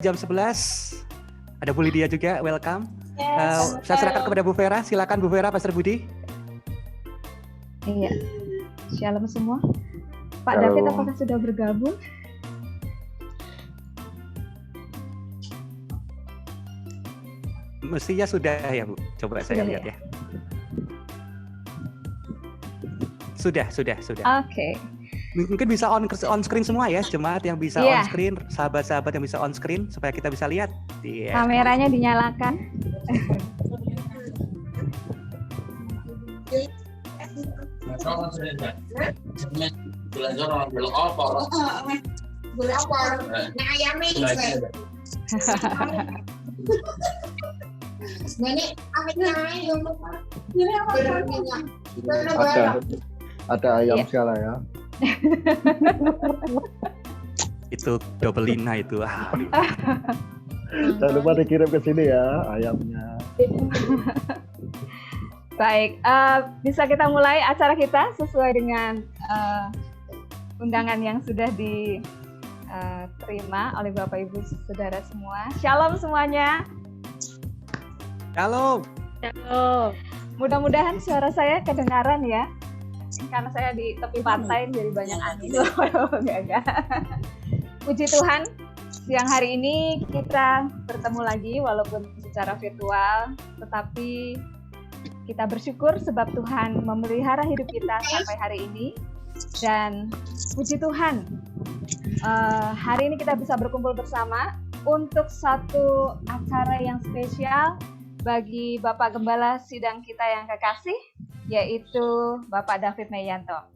jam 11. Ada Bu Lydia juga, welcome. Saya serahkan kepada Bu Vera. Silakan Bu Vera, Pastor Budi. Iya, shalom semua. Pak David, apakah sudah bergabung? Mestinya sudah ya Bu. Coba saya lihat ya. Sudah. Oke. Mungkin bisa on screen semua ya, jemaat yang bisa on screen, sahabat-sahabat yang bisa on screen supaya kita bisa lihat. Kameranya dinyalakan. Ada ayam segala ya. Itu Dobelina itu. Jangan lupa dikirim ke sini ya ayamnya. Baik, bisa kita mulai acara kita sesuai dengan undangan yang sudah diterima oleh Bapak Ibu Saudara semua. Shalom semuanya. Shalom. Mudah-mudahan suara saya kedengaran ya. Karena saya di tepi pantai jadi banyak angin. Puji Tuhan, siang hari ini kita bertemu lagi walaupun secara virtual, tetapi kita bersyukur sebab Tuhan memelihara hidup kita sampai hari ini. Dan puji Tuhan, hari ini kita bisa berkumpul bersama untuk satu acara yang spesial bagi Bapak Gembala Sidang kita yang kekasih, yaitu Bapak David Meyanto.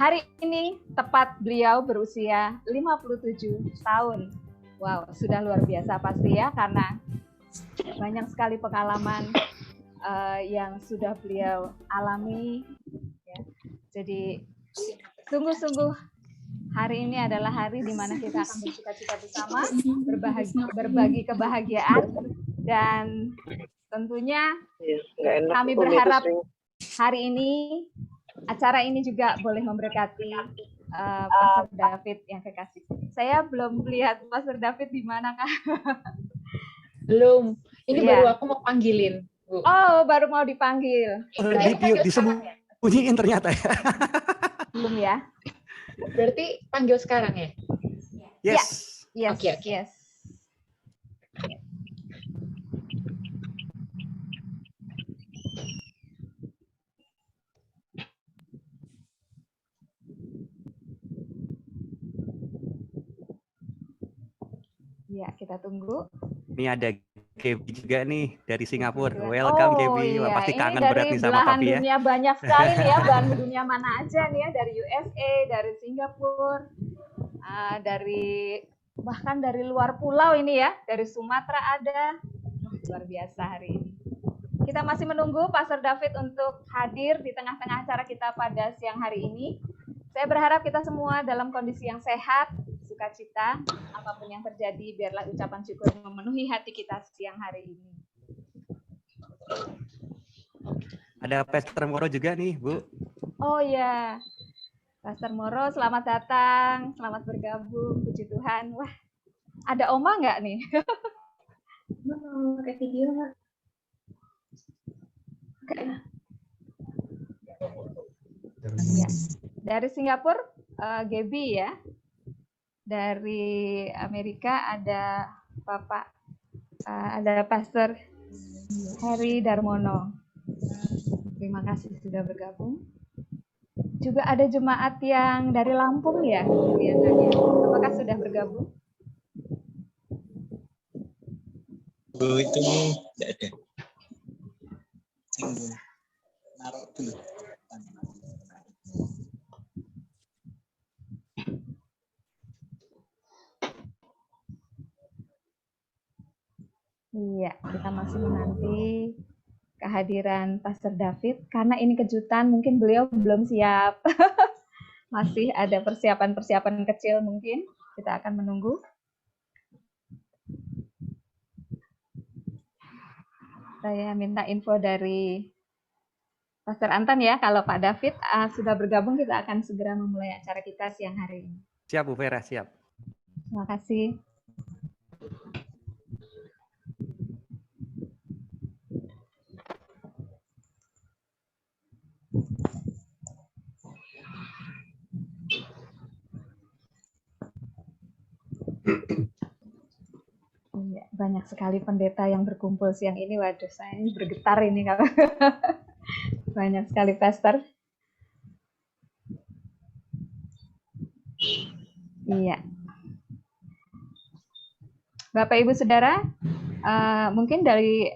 Hari ini tepat beliau berusia 57 tahun. Wow, sudah luar biasa pasti ya, karena banyak sekali pengalaman yang sudah beliau alami. Ya. Jadi sungguh-sungguh hari ini adalah hari di mana kita akan bersuka-cita bersama, berbagi kebahagiaan, dan tentunya kami berharap hari ini, acara ini juga boleh memberkati Pastor David yang kekasih. Saya belum lihat Pastor David di mana, Kak? Belum. Ini baru aku mau panggilin, Bu. Oh, baru mau dipanggil. Disembunyiin ternyata ya. Belum ya? Berarti panggil sekarang ya? Yes. Oke. Yes. Ya, kita tunggu. Ini ada Gaby juga nih dari Singapura. Welcome Gaby. Iya. Pasti kangen ini berat nih sama Papi ya. dunia banyak sekali nih ya, belahan dunia mana aja nih ya, dari USA, dari Singapura, bahkan dari luar pulau ini ya, dari Sumatera ada. Luar biasa hari ini. Kita masih menunggu Pastor David untuk hadir di tengah-tengah acara kita pada siang hari ini. Saya berharap kita semua dalam kondisi yang sehat, sukacita, apapun yang terjadi, biarlah ucapan syukur memenuhi hati kita siang hari ini. Ada Pastor Moro juga nih, Bu. Oh ya, Pastor Moro, selamat datang, selamat bergabung, puji Tuhan. Wah, ada Oma nggak nih? Mau pakai video nggak? Ya. Dari Singapura, Gaby ya. Dari Amerika ada ada Pastor Heri Darmono. Terima kasih sudah bergabung. Juga ada jemaat yang dari Lampung ya, kelihatannya. Apakah sudah bergabung? Bu, itu tidak ada. Tunggu. Naruh dulu. Iya, kita masih menanti kehadiran Pastor David karena ini kejutan, mungkin beliau belum siap. Masih ada persiapan-persiapan kecil mungkin. Kita akan menunggu. Saya minta info dari Pastor Anton ya, kalau Pak David sudah bergabung, kita akan segera memulai acara kita siang hari ini. Siap Bu Vera, siap. Terima kasih. Iya, banyak sekali pendeta yang berkumpul siang ini. Waduh, saya ini bergetar ini kalau banyak sekali pastor. Iya. Bapak Ibu Saudara, mungkin dari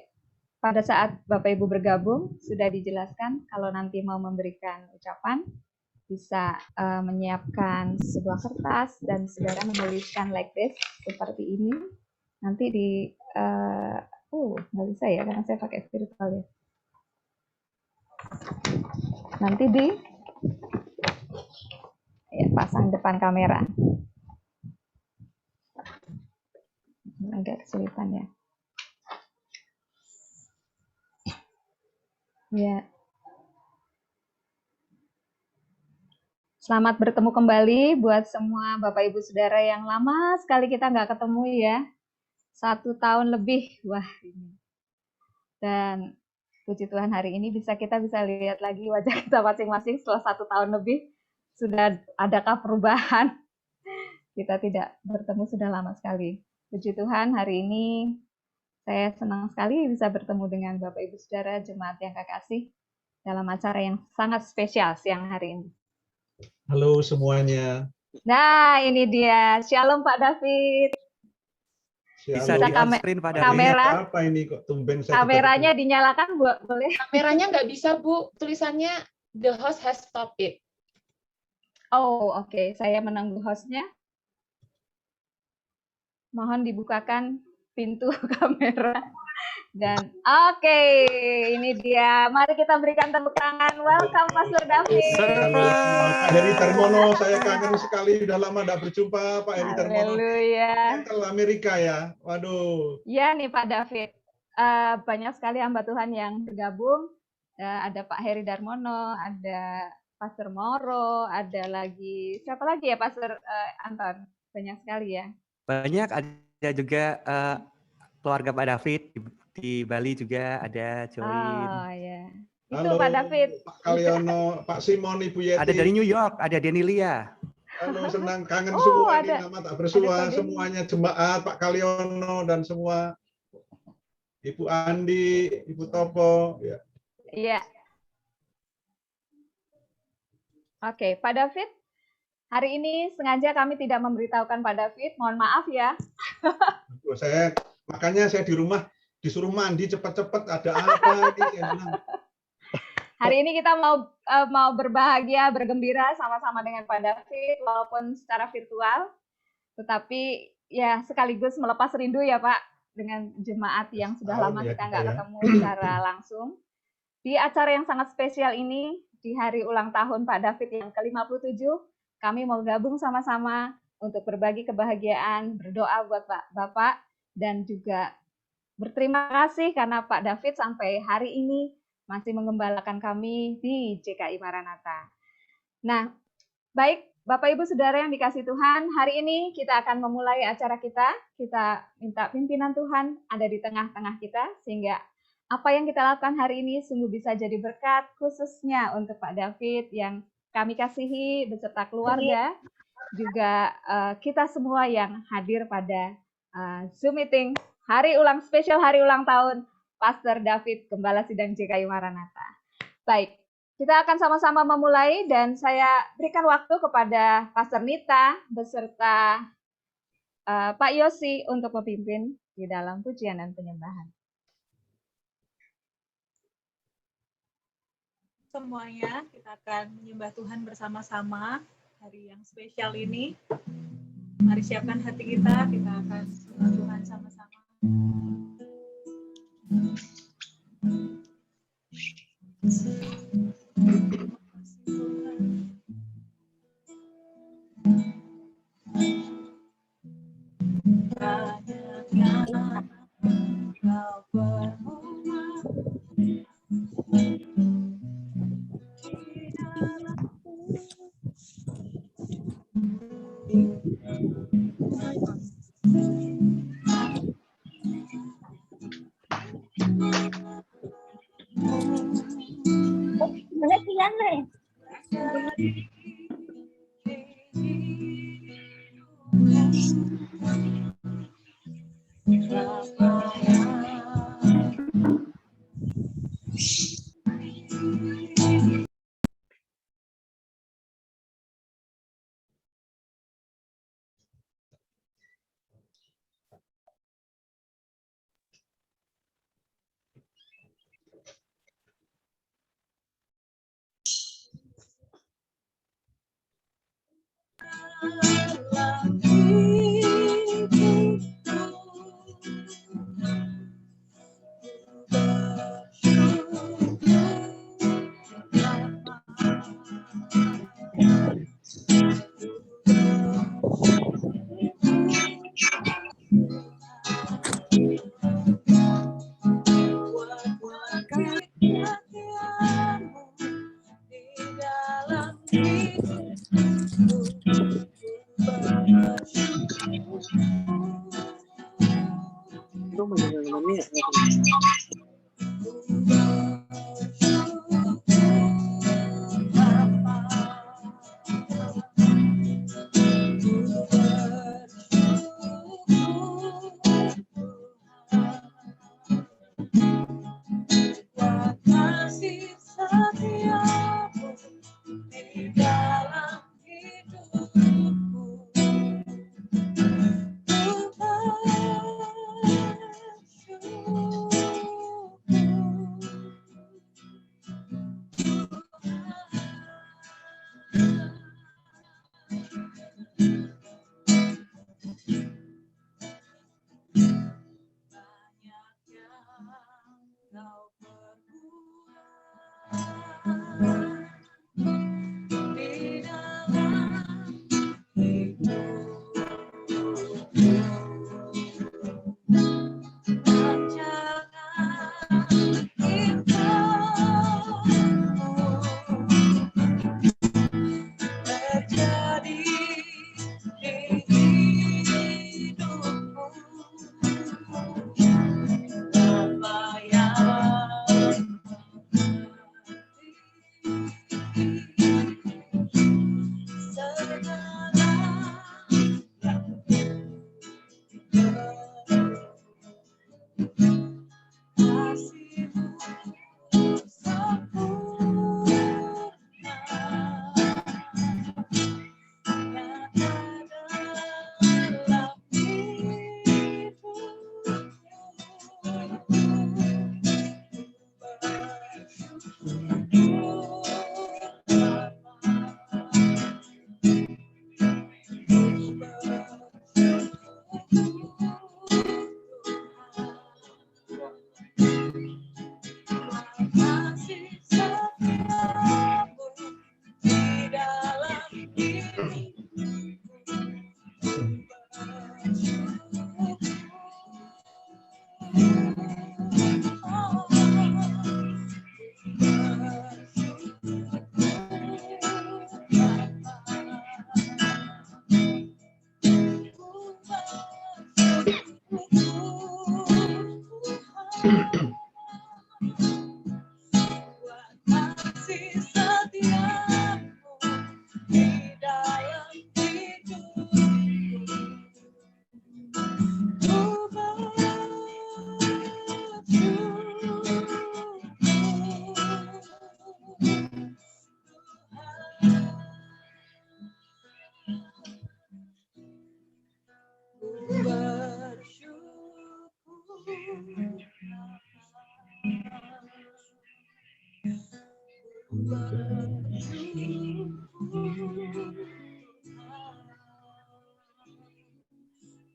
pada saat Bapak Ibu bergabung sudah dijelaskan kalau nanti mau memberikan ucapan bisa menyiapkan sebuah kertas dan saudara menuliskan like this seperti ini. Nanti di nggak bisa ya karena saya pakai virtual ya. Nanti di pasang depan kamera. Agak kesulitan ya. Ya. Selamat bertemu kembali buat semua Bapak Ibu Saudara yang lama sekali kita nggak ketemu ya. 1 tahun lebih, wah ini. Dan puji Tuhan hari ini kita bisa lihat lagi wajah kita masing-masing setelah 1 tahun lebih. Sudah adakah perubahan? Kita tidak bertemu sudah lama sekali. Puji Tuhan hari ini saya senang sekali bisa bertemu dengan Bapak Ibu Saudara jemaat yang kekasih dalam acara yang sangat spesial siang hari ini. Halo semuanya. Nah ini dia, Shalom Pak David. Bisa di screen pada kamera. Apa ini kok tumben saya kameranya dinyalakan boleh? Kameranya nggak bisa Bu, tulisannya the host has stopped it. Oh oke. Saya menunggu hostnya. Mohon dibukakan pintu kamera. Dan oke, ini dia. Mari kita berikan tepuk tangan. Welcome Pastor David. Pak Heri Darmono, saya kangen sekali. Udah lama tidak berjumpa Pak Heri Darmono. Haleluya. Ke Amerika ya. Waduh. Ya nih Pak David. Banyak sekali hamba Tuhan yang bergabung. Ada Pak Heri Darmono, ada Pastor Moro, ada lagi siapa lagi ya Pastor Anton? Banyak sekali ya. Banyak, ada juga keluarga Pak David di Bali juga ada join. Oh ya. Itu Halo, Pak David. Pak Kaliono, Pak Simon, Ibu Yeti. Ada dari New York, ada Denilia. Halo, senang kangen semua ini ada. nama tak bersua, Ada semuanya jemaat, Pak Kaliono dan semua. Ibu Andi, Ibu Topo, ya. Iya. Oke, Pak David. Hari ini sengaja kami tidak memberitahukan Pak David. Mohon maaf ya. Makanya saya di rumah disuruh mandi cepat-cepat, ada apa ini? Hari ini kita mau berbahagia, bergembira sama-sama dengan Pak David walaupun secara virtual. Tetapi ya sekaligus melepas rindu ya Pak dengan jemaat yang sudah lama kita nggak ketemu secara langsung. Di acara yang sangat spesial ini, di hari ulang tahun Pak David yang ke-57, kami mau gabung sama-sama untuk berbagi kebahagiaan, berdoa buat Bapak, dan juga berterima kasih karena Pak David sampai hari ini masih mengembalakan kami di JKI Maranatha. Nah, baik Bapak Ibu Saudara yang dikasih Tuhan, hari ini kita akan memulai acara kita. Kita minta pimpinan Tuhan ada di tengah-tengah kita, sehingga apa yang kita lakukan hari ini sungguh bisa jadi berkat, khususnya untuk Pak David yang kami kasihi beserta keluarga, juga kita semua yang hadir pada Zoom meeting spesial hari ulang tahun Pastor David Gembala Sidang JKI Maranatha. Baik, kita akan sama-sama memulai dan saya berikan waktu kepada Pastor Nita beserta Pak Yosi untuk memimpin di dalam pujian dan penyembahan. Semuanya, kita akan menyembah Tuhan bersama-sama hari yang spesial ini. Mari siapkan hati kita akan menyembah Tuhan sama-sama.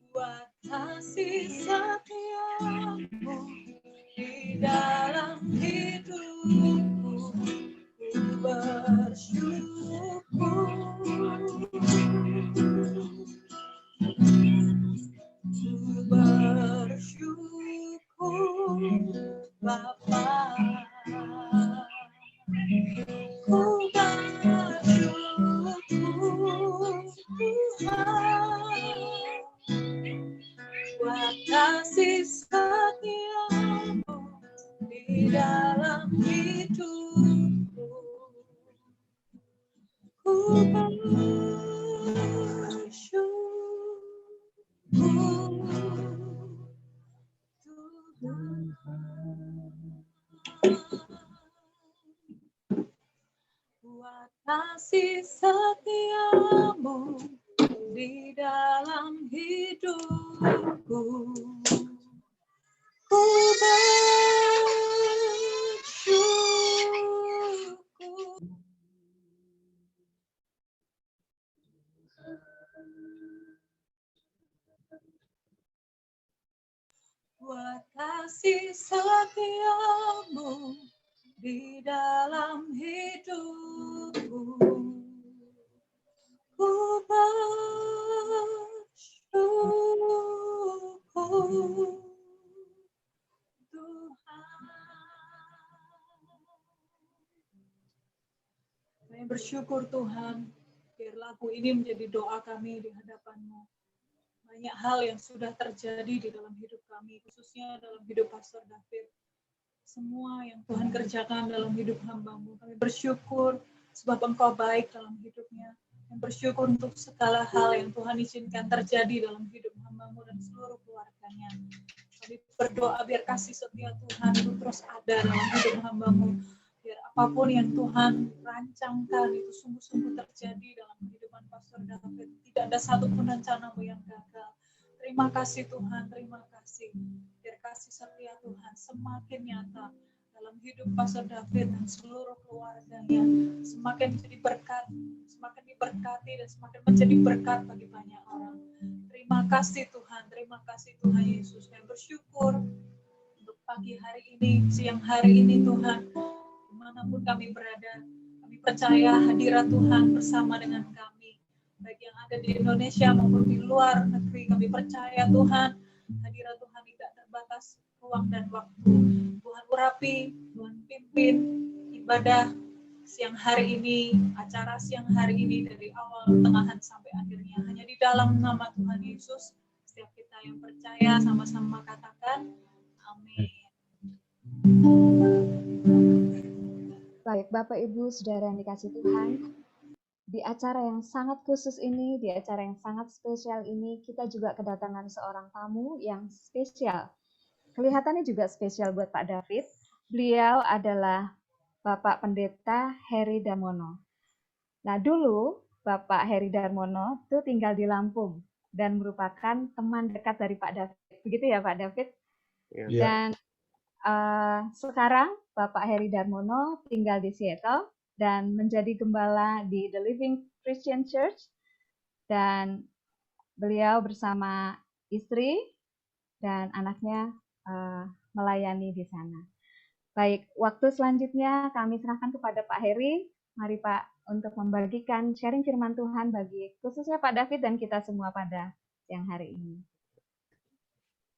Buat kasih setiamu di dalam hidupku, ku bersyukur. Ku bersyukur Bapa. Ku bersyukur Tuhan, buat kasih setiamu di dalam hidupku. Ku bersyukur buat kasih setiamu di dalam hidupku. Ku bersyukur. Buat kasih setiamu di dalam hidupku, ku bersyukur Tuhan. Kami bersyukur Tuhan, biar lagu ini menjadi doa kami di hadapan-Mu. Banyak hal yang sudah terjadi di dalam hidup kami, khususnya dalam hidup Pastor David. Semua yang Tuhan kerjakan dalam hidup hamba-Mu. Kami bersyukur sebab Engkau baik dalam hidupnya. Kami bersyukur untuk segala hal yang Tuhan izinkan terjadi dalam hidup hamba-Mu dan seluruh keluarganya. Kami berdoa biar kasih setia Tuhan itu terus ada dalam hidup hamba-Mu. Biar apapun yang Tuhan rancangkan itu sungguh-sungguh terjadi dalam kehidupan Pastor David. Tidak ada satupun rencana-Mu yang gagal. Terima kasih Tuhan, terima kasih. Biar kasih setia Tuhan semakin nyata dalam hidup Pastor David dan seluruh keluarganya. Semakin menjadi berkat, semakin diberkati dan semakin menjadi berkat bagi banyak orang. Terima kasih Tuhan Yesus. Kami bersyukur untuk pagi hari ini, siang hari ini Tuhan. Dimanapun kami berada, kami percaya hadirat Tuhan bersama dengan kami, baik yang ada di Indonesia maupun di luar negeri. Kami percaya Tuhan, hadirat Tuhan tidak terbatas ruang dan waktu. Tuhan urapi, Tuhan pimpin ibadah siang hari ini, acara siang hari ini dari awal, tengahan sampai akhirnya. Hanya di dalam nama Tuhan Yesus, setiap kita yang percaya sama-sama katakan, amin. Baik, Bapak, Ibu, Saudara yang dikasih Tuhan, di acara yang sangat khusus ini, di acara yang sangat spesial ini, kita juga kedatangan seorang tamu yang spesial. Kelihatannya juga spesial buat Pak David. Beliau adalah Bapak Pendeta Heri Darmono. Nah, dulu Bapak Heri Darmono itu tinggal di Lampung dan merupakan teman dekat dari Pak David. Begitu ya, Pak David? Ya. Dan sekarang Bapak Heri Darmono tinggal di Seattle dan menjadi gembala di The Living Christian Church, dan beliau bersama istri dan anaknya melayani di sana. Baik, waktu selanjutnya kami serahkan kepada Pak Heri. Mari Pak untuk membagikan sharing firman Tuhan bagi khususnya Pak David dan kita semua pada siang hari ini.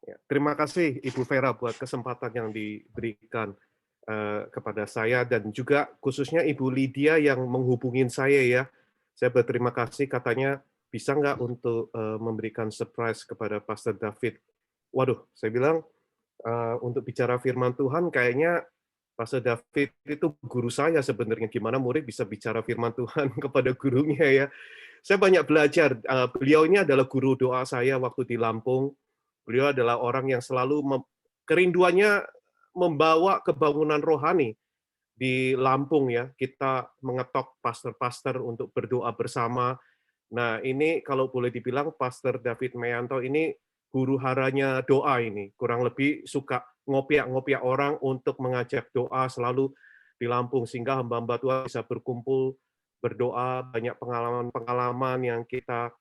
Ya, terima kasih Ibu Vera buat kesempatan yang diberikan kepada saya dan juga khususnya Ibu Lydia yang menghubungin saya ya. Saya berterima kasih, katanya bisa nggak untuk memberikan surprise kepada Pastor David. Waduh, saya bilang untuk bicara firman Tuhan kayaknya Pastor David itu guru saya sebenarnya. Gimana murid bisa bicara firman Tuhan kepada gurunya ya. Saya banyak belajar. Beliau ini adalah guru doa saya waktu di Lampung. Beliau adalah orang yang selalu kerinduannya membawa kebangunan rohani di Lampung ya. Kita mengetok pastor-pastor untuk berdoa bersama. Nah, ini kalau boleh dibilang Pastor David Meyanto ini guru haranya doa ini. Kurang lebih suka ngopiak-ngopiak orang untuk mengajak doa selalu di Lampung sehingga hamba-hamba Tuhan bisa berkumpul berdoa, banyak pengalaman-pengalaman yang kita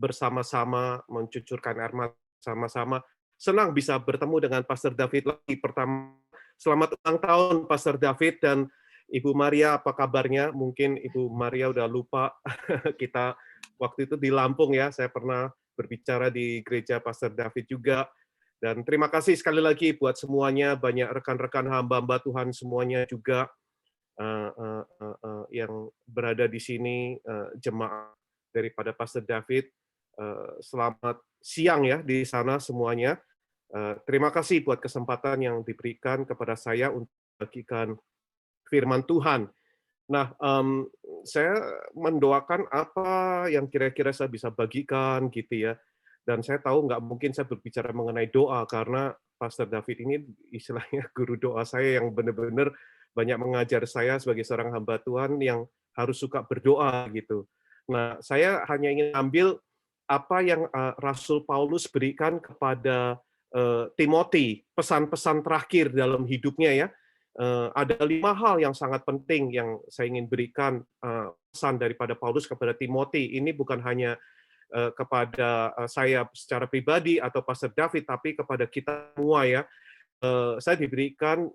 bersama-sama mencucurkan air mata sama-sama. Senang bisa bertemu dengan Pastor David lagi. Pertama, selamat ulang tahun Pastor David dan Ibu Maria, apa kabarnya? Mungkin Ibu Maria udah lupa kita waktu itu di Lampung ya. Saya pernah berbicara di gereja Pastor David juga. Dan terima kasih sekali lagi buat semuanya, banyak rekan-rekan hamba-hamba Tuhan semuanya juga yang berada di sini, jemaat daripada Pastor David. Selamat siang ya di sana semuanya. Terima kasih buat kesempatan yang diberikan kepada saya untuk membagikan firman Tuhan. Nah, saya mendoakan apa yang kira-kira saya bisa bagikan gitu ya. Dan saya tahu nggak mungkin saya berbicara mengenai doa karena Pastor David ini istilahnya guru doa saya yang benar-benar banyak mengajar saya sebagai seorang hamba Tuhan yang harus suka berdoa gitu. Nah, saya hanya ingin ambil apa yang Rasul Paulus berikan kepada Timothy, pesan-pesan terakhir dalam hidupnya ya. Ada 5 hal yang sangat penting yang saya ingin berikan pesan daripada Paulus kepada Timothy. Ini bukan hanya kepada saya secara pribadi atau Pastor David, tapi kepada kita semua ya. Saya diberikan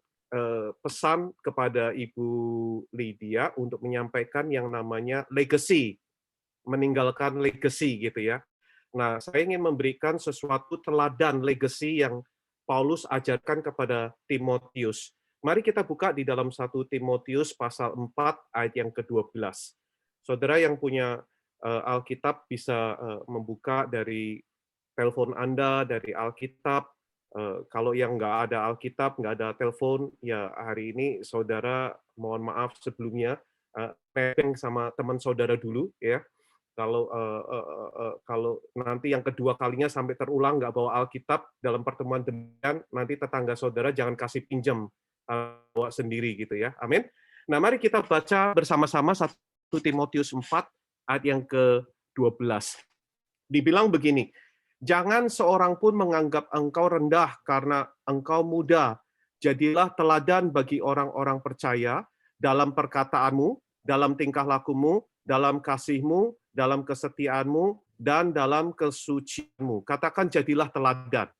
pesan kepada Ibu Lydia untuk menyampaikan yang namanya legacy, meninggalkan legacy gitu ya. Nah, saya ingin memberikan sesuatu teladan legacy yang Paulus ajarkan kepada Timotius. Mari kita buka di dalam 1 Timotius pasal 4 ayat yang ke-12. Saudara yang punya Alkitab bisa membuka dari telepon Anda, dari Alkitab. Kalau yang nggak ada Alkitab, nggak ada telepon, ya hari ini saudara mohon maaf sebelumnya, nebeng sama teman saudara dulu ya. Kalau nanti yang kedua kalinya sampai terulang nggak bawa Alkitab dalam pertemuan demikian, nanti tetangga saudara jangan kasih pinjam, bawa sendiri gitu ya. Amin. Nah, mari kita baca bersama-sama 1 Timotius 4 ayat yang ke-12. Dibilang begini, jangan seorang pun menganggap engkau rendah karena engkau muda. Jadilah teladan bagi orang-orang percaya dalam perkataanmu, dalam tingkah lakumu, dalam kasihmu, dalam kesetiaanmu, dan dalam kesucianmu. Katakan jadilah teladan.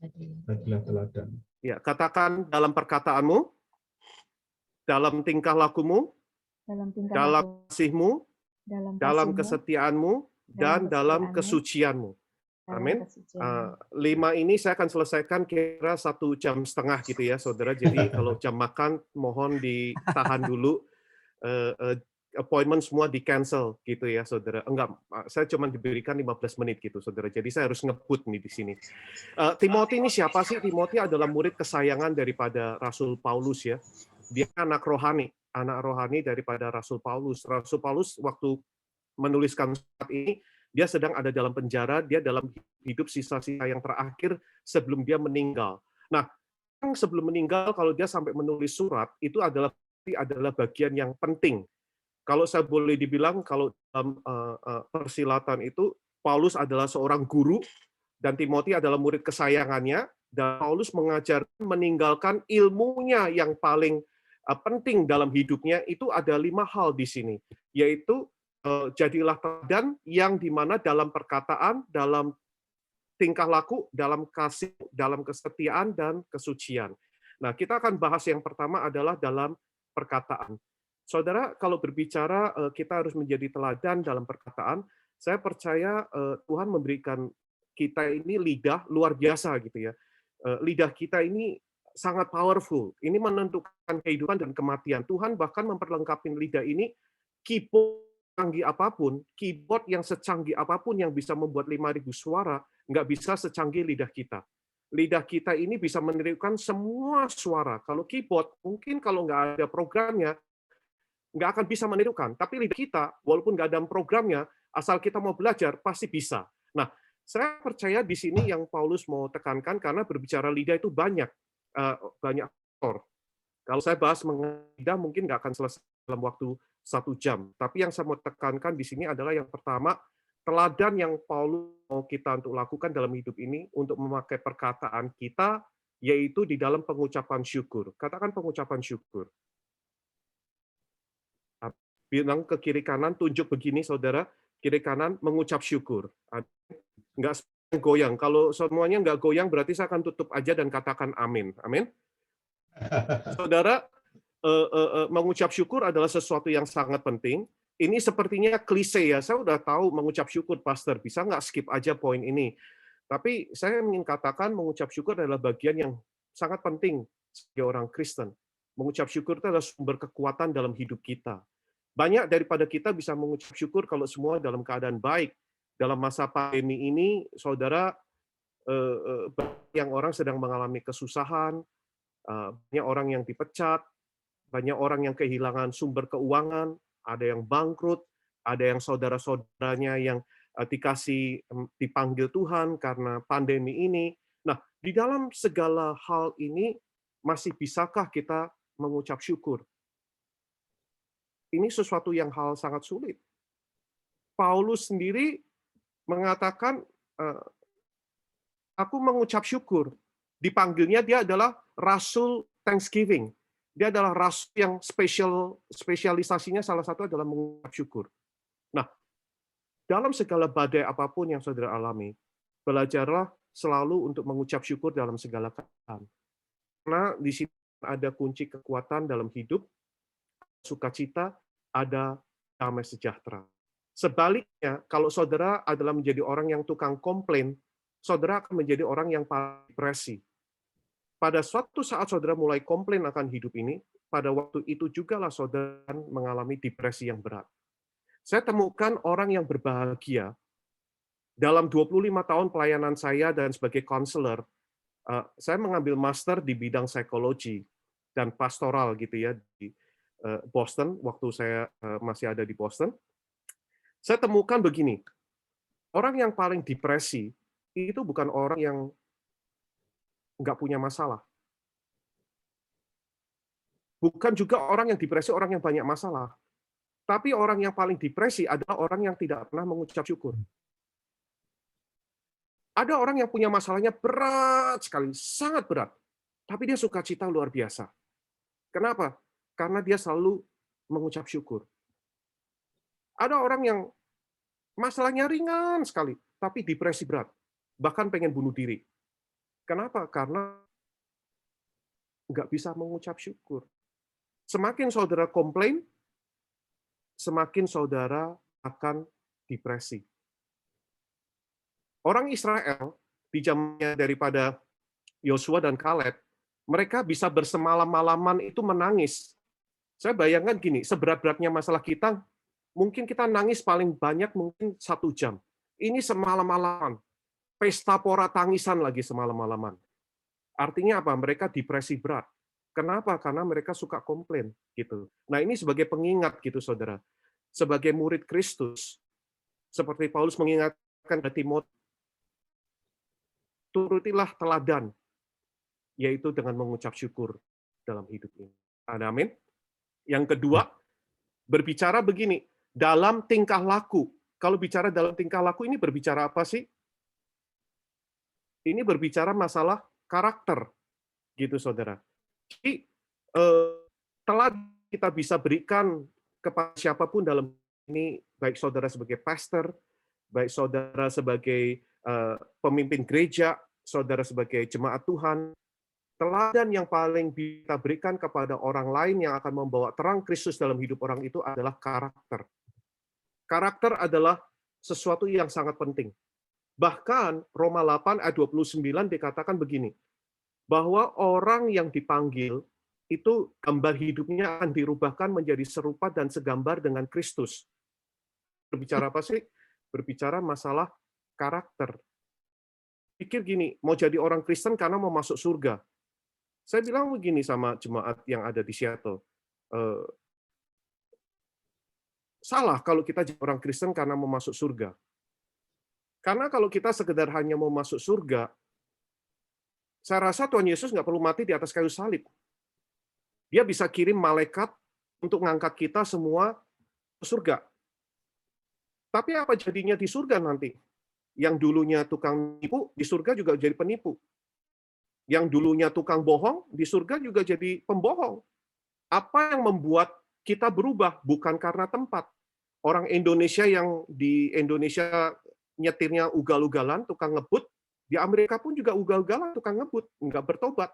Jadilah teladan. Ya, katakan dalam perkataanmu, dalam tingkah lakumu, dalam kasihmu, dalam kesetiaanmu, dan dalam kesucianmu. Amin. 5 ini saya akan selesaikan kira 1,5 jam gitu ya, saudara. Jadi kalau jam makan mohon ditahan dulu. Appointment semua di cancel gitu ya, saudara. Enggak, saya cuma diberikan 15 menit gitu, saudara. Jadi saya harus ngebut nih di sini. Timothy ini siapa sih? Timothy adalah murid kesayangan daripada Rasul Paulus ya. Dia anak rohani daripada Rasul Paulus. Rasul Paulus waktu menuliskan surat ini, dia sedang ada dalam penjara, dia dalam hidup sisa-sisa yang terakhir sebelum dia meninggal. Nah, sebelum meninggal kalau dia sampai menulis surat, itu adalah bagian yang penting. Kalau saya boleh dibilang, kalau dalam persilatan itu, Paulus adalah seorang guru, dan Timothy adalah murid kesayangannya, dan Paulus mengajarkan meninggalkan ilmunya yang paling penting dalam hidupnya, itu ada 5 hal di sini, yaitu jadilah teladan yang dimana dalam perkataan, dalam tingkah laku, dalam kasih, dalam kesetiaan, dan kesucian. Nah, kita akan bahas yang pertama adalah dalam perkataan. Saudara, kalau berbicara kita harus menjadi teladan dalam perkataan, saya percaya Tuhan memberikan kita ini lidah luar biasa gitu ya. Lidah kita ini sangat powerful. Ini menentukan kehidupan dan kematian. Tuhan bahkan memperlengkapi lidah ini keyboard canggih apapun, keyboard yang secanggih apapun yang bisa membuat 5.000 suara, nggak bisa secanggih lidah kita. Lidah kita ini bisa menirukan semua suara. Kalau keyboard, mungkin kalau nggak ada programnya, nggak akan bisa menirukan. Tapi lidah kita, walaupun nggak ada programnya, asal kita mau belajar, pasti bisa. Nah, saya percaya di sini yang Paulus mau tekankan, karena berbicara lidah itu banyak faktor. Kalau saya bahas mengenai lidah, mungkin nggak akan selesai dalam waktu 1 jam. Tapi yang saya mau tekankan di sini adalah yang pertama, teladan yang Paulus mau kita untuk lakukan dalam hidup ini, untuk memakai perkataan kita, yaitu di dalam pengucapan syukur. Katakan pengucapan syukur. Bilang ke kiri kanan, tunjuk begini saudara, kiri kanan mengucap syukur. Nggak goyang. Kalau semuanya nggak goyang, berarti saya akan tutup aja dan katakan amin. Amin. Saudara, mengucap syukur adalah sesuatu yang sangat penting. Ini sepertinya klise ya, saya udah tahu mengucap syukur, Pastor. Bisa nggak skip aja poin ini? Tapi saya ingin katakan mengucap syukur adalah bagian yang sangat penting sebagai orang Kristen. Mengucap syukur itu adalah sumber kekuatan dalam hidup kita. Banyak daripada kita bisa mengucap syukur kalau semua dalam keadaan baik. Dalam masa pandemi ini, saudara, banyak orang sedang mengalami kesusahan, banyak orang yang dipecat, banyak orang yang kehilangan sumber keuangan, ada yang bangkrut, ada yang saudara-saudaranya yang dipanggil Tuhan karena pandemi ini. Nah, di dalam segala hal ini masih bisakah kita mengucap syukur? Ini sesuatu yang hal sangat sulit. Paulus sendiri mengatakan, aku mengucap syukur. Dipanggilnya dia adalah Rasul Thanksgiving. Dia adalah rasul yang spesialisasinya salah satu adalah mengucap syukur. Nah, dalam segala badai apapun yang saudara alami, belajarlah selalu untuk mengucap syukur dalam segala keadaan. Karena di sini ada kunci kekuatan dalam hidup, sukacita, ada damai sejahtera. Sebaliknya, kalau saudara adalah menjadi orang yang tukang komplain, saudara akan menjadi orang yang depresi. Pada suatu saat saudara mulai komplain akan hidup ini, pada waktu itu jugalah saudara mengalami depresi yang berat. Saya temukan orang yang berbahagia dalam 25 tahun pelayanan saya dan sebagai konselor, saya mengambil master di bidang psikologi dan pastoral gitu ya di Boston waktu saya masih ada di Boston. Saya temukan begini, orang yang paling depresi itu bukan orang yang nggak punya masalah. Bukan juga orang yang depresi orang yang banyak masalah. Tapi orang yang paling depresi adalah orang yang tidak pernah mengucap syukur. Ada orang yang punya masalahnya berat sekali, sangat berat. Tapi dia sukacita luar biasa. Kenapa? Karena dia selalu mengucap syukur. Ada orang yang masalahnya ringan sekali, tapi depresi berat. Bahkan pengen bunuh diri. Kenapa? Karena nggak bisa mengucap syukur. Semakin saudara komplain, semakin saudara akan depresi. Orang Israel di zamannya daripada Yosua dan Kaleb, mereka bisa bersemalam-malaman itu menangis. Saya bayangkan gini, seberat-beratnya masalah kita, mungkin kita nangis paling banyak mungkin 1 jam. Ini semalam-malaman. Pesta pora tangisan lagi semalam-malaman. Artinya apa? Mereka depresi berat. Kenapa? Karena mereka suka komplain gitu. Nah, ini sebagai pengingat gitu, Saudara. Sebagai murid Kristus, seperti Paulus mengingatkan ke Timotius, turutilah teladan, yaitu dengan mengucap syukur dalam hidup ini. Amin. Yang kedua, berbicara begini, dalam tingkah laku. Kalau bicara dalam tingkah laku ini berbicara apa sih? Ini berbicara masalah karakter, gitu saudara. Jadi, teladan kita bisa berikan kepada siapapun dalam ini, baik saudara sebagai pastor, baik saudara sebagai pemimpin gereja, saudara sebagai jemaat Tuhan, teladan yang paling kita berikan kepada orang lain yang akan membawa terang Kristus dalam hidup orang itu adalah karakter. Karakter adalah sesuatu yang sangat penting. Bahkan Roma 8 ayat 29 dikatakan begini, bahwa orang yang dipanggil itu gambar hidupnya akan dirubahkan menjadi serupa dan segambar dengan Kristus. Berbicara apa sih? Berbicara masalah karakter. Pikir gini, mau jadi orang Kristen karena mau masuk surga. Saya bilang begini sama jemaat yang ada di Seattle. Salah kalau kita jadi orang Kristen karena mau masuk surga. Karena kalau kita sekedar hanya mau masuk surga, saya rasa Tuhan Yesus nggak perlu mati di atas kayu salib. Dia bisa kirim malaikat untuk ngangkat kita semua ke surga. Tapi apa jadinya di surga nanti? Yang dulunya tukang nipu, di surga juga jadi penipu. Yang dulunya tukang bohong, di surga juga jadi pembohong. Apa yang membuat kita berubah? Bukan karena tempat. Orang Indonesia yang di Indonesia nyetirnya ugal-ugalan, tukang ngebut, di Amerika pun juga ugal-ugalan, tukang ngebut, nggak bertobat.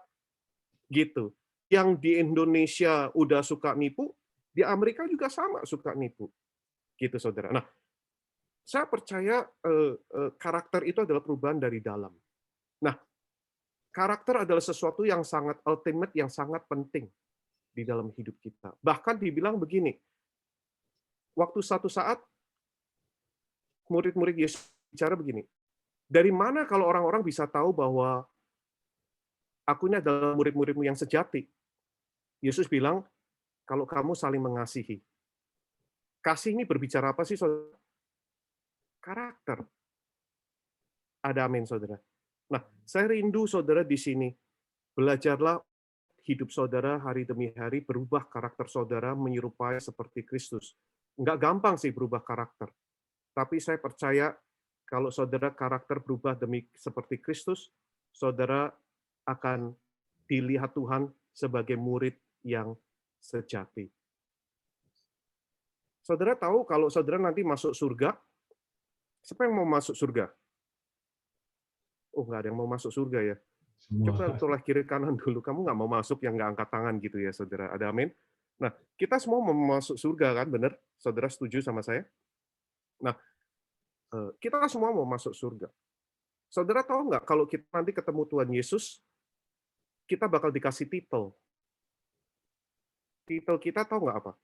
Gitu. Yang di Indonesia udah suka nipu, di Amerika juga sama suka nipu. Gitu, saudara. Nah, saya percaya karakter itu adalah perubahan dari dalam. Nah, karakter adalah sesuatu yang sangat ultimate, yang sangat penting di dalam hidup kita. Bahkan dibilang begini, waktu satu saat murid-murid Yesus bicara begini, dari mana kalau orang-orang bisa tahu bahwa aku ini adalah murid-muridmu yang sejati? Yesus bilang, kalau kamu saling mengasihi. Kasih ini berbicara apa sih, saudara? Karakter. Ada amin, saudara. Nah, saya rindu saudara di sini. Belajarlah hidup saudara hari demi hari, berubah karakter saudara menyerupai seperti Kristus. Nggak gampang sih berubah karakter. Tapi saya percaya kalau saudara karakter berubah demi seperti Kristus, saudara akan dilihat Tuhan sebagai murid yang sejati. Saudara tahu kalau saudara nanti masuk surga, siapa yang mau masuk surga? Oh, nggak ada yang mau masuk surga ya. Coba toleh kiri kanan dulu. Kamu nggak mau masuk yang nggak angkat tangan gitu ya, saudara. Ada amin? Nah, kita semua mau masuk surga kan, benar? Saudara setuju sama saya? Nah, kita semua mau masuk surga. Saudara tahu nggak kalau kita nanti ketemu Tuhan Yesus, kita bakal dikasih titel. Titel kita tahu nggak apa?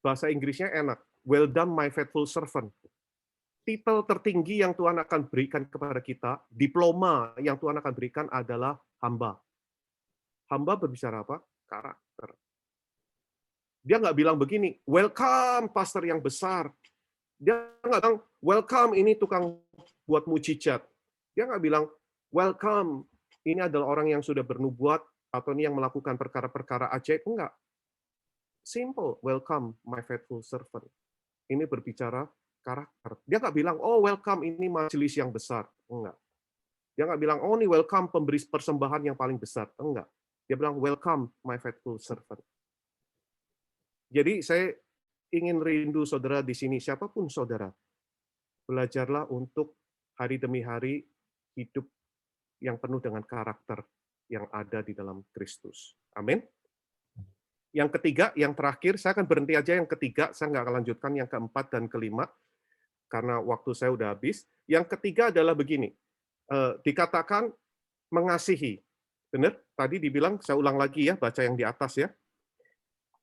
Bahasa Inggrisnya enak. Well done, my faithful servant. Titel tertinggi yang Tuhan akan berikan kepada kita, diploma yang Tuhan akan berikan adalah hamba. Hamba berbicara apa? Karakter. Dia nggak bilang begini, welcome pastor yang besar. Dia nggak bilang, welcome ini tukang buat mujizat. Dia nggak bilang, welcome ini adalah orang yang sudah bernubuat atau ini yang melakukan perkara-perkara ajaib. Enggak. Simple, welcome my faithful servant. Ini berbicara karakter. Dia nggak bilang, oh welcome ini majelis yang besar. Enggak. Dia nggak bilang, oh ini welcome pemberi persembahan yang paling besar. Enggak. Dia bilang, welcome my faithful servant. Jadi saya ingin rindu saudara di sini, siapapun saudara, belajarlah untuk hari demi hari hidup yang penuh dengan karakter yang ada di dalam Kristus. Amin. Yang ketiga, yang terakhir, saya akan berhenti aja yang ketiga, saya nggak akan lanjutkan yang keempat dan kelima, karena waktu saya udah habis. Yang ketiga adalah begini, dikatakan mengasihi. Benar? Tadi dibilang, saya ulang lagi ya, baca yang di atas ya.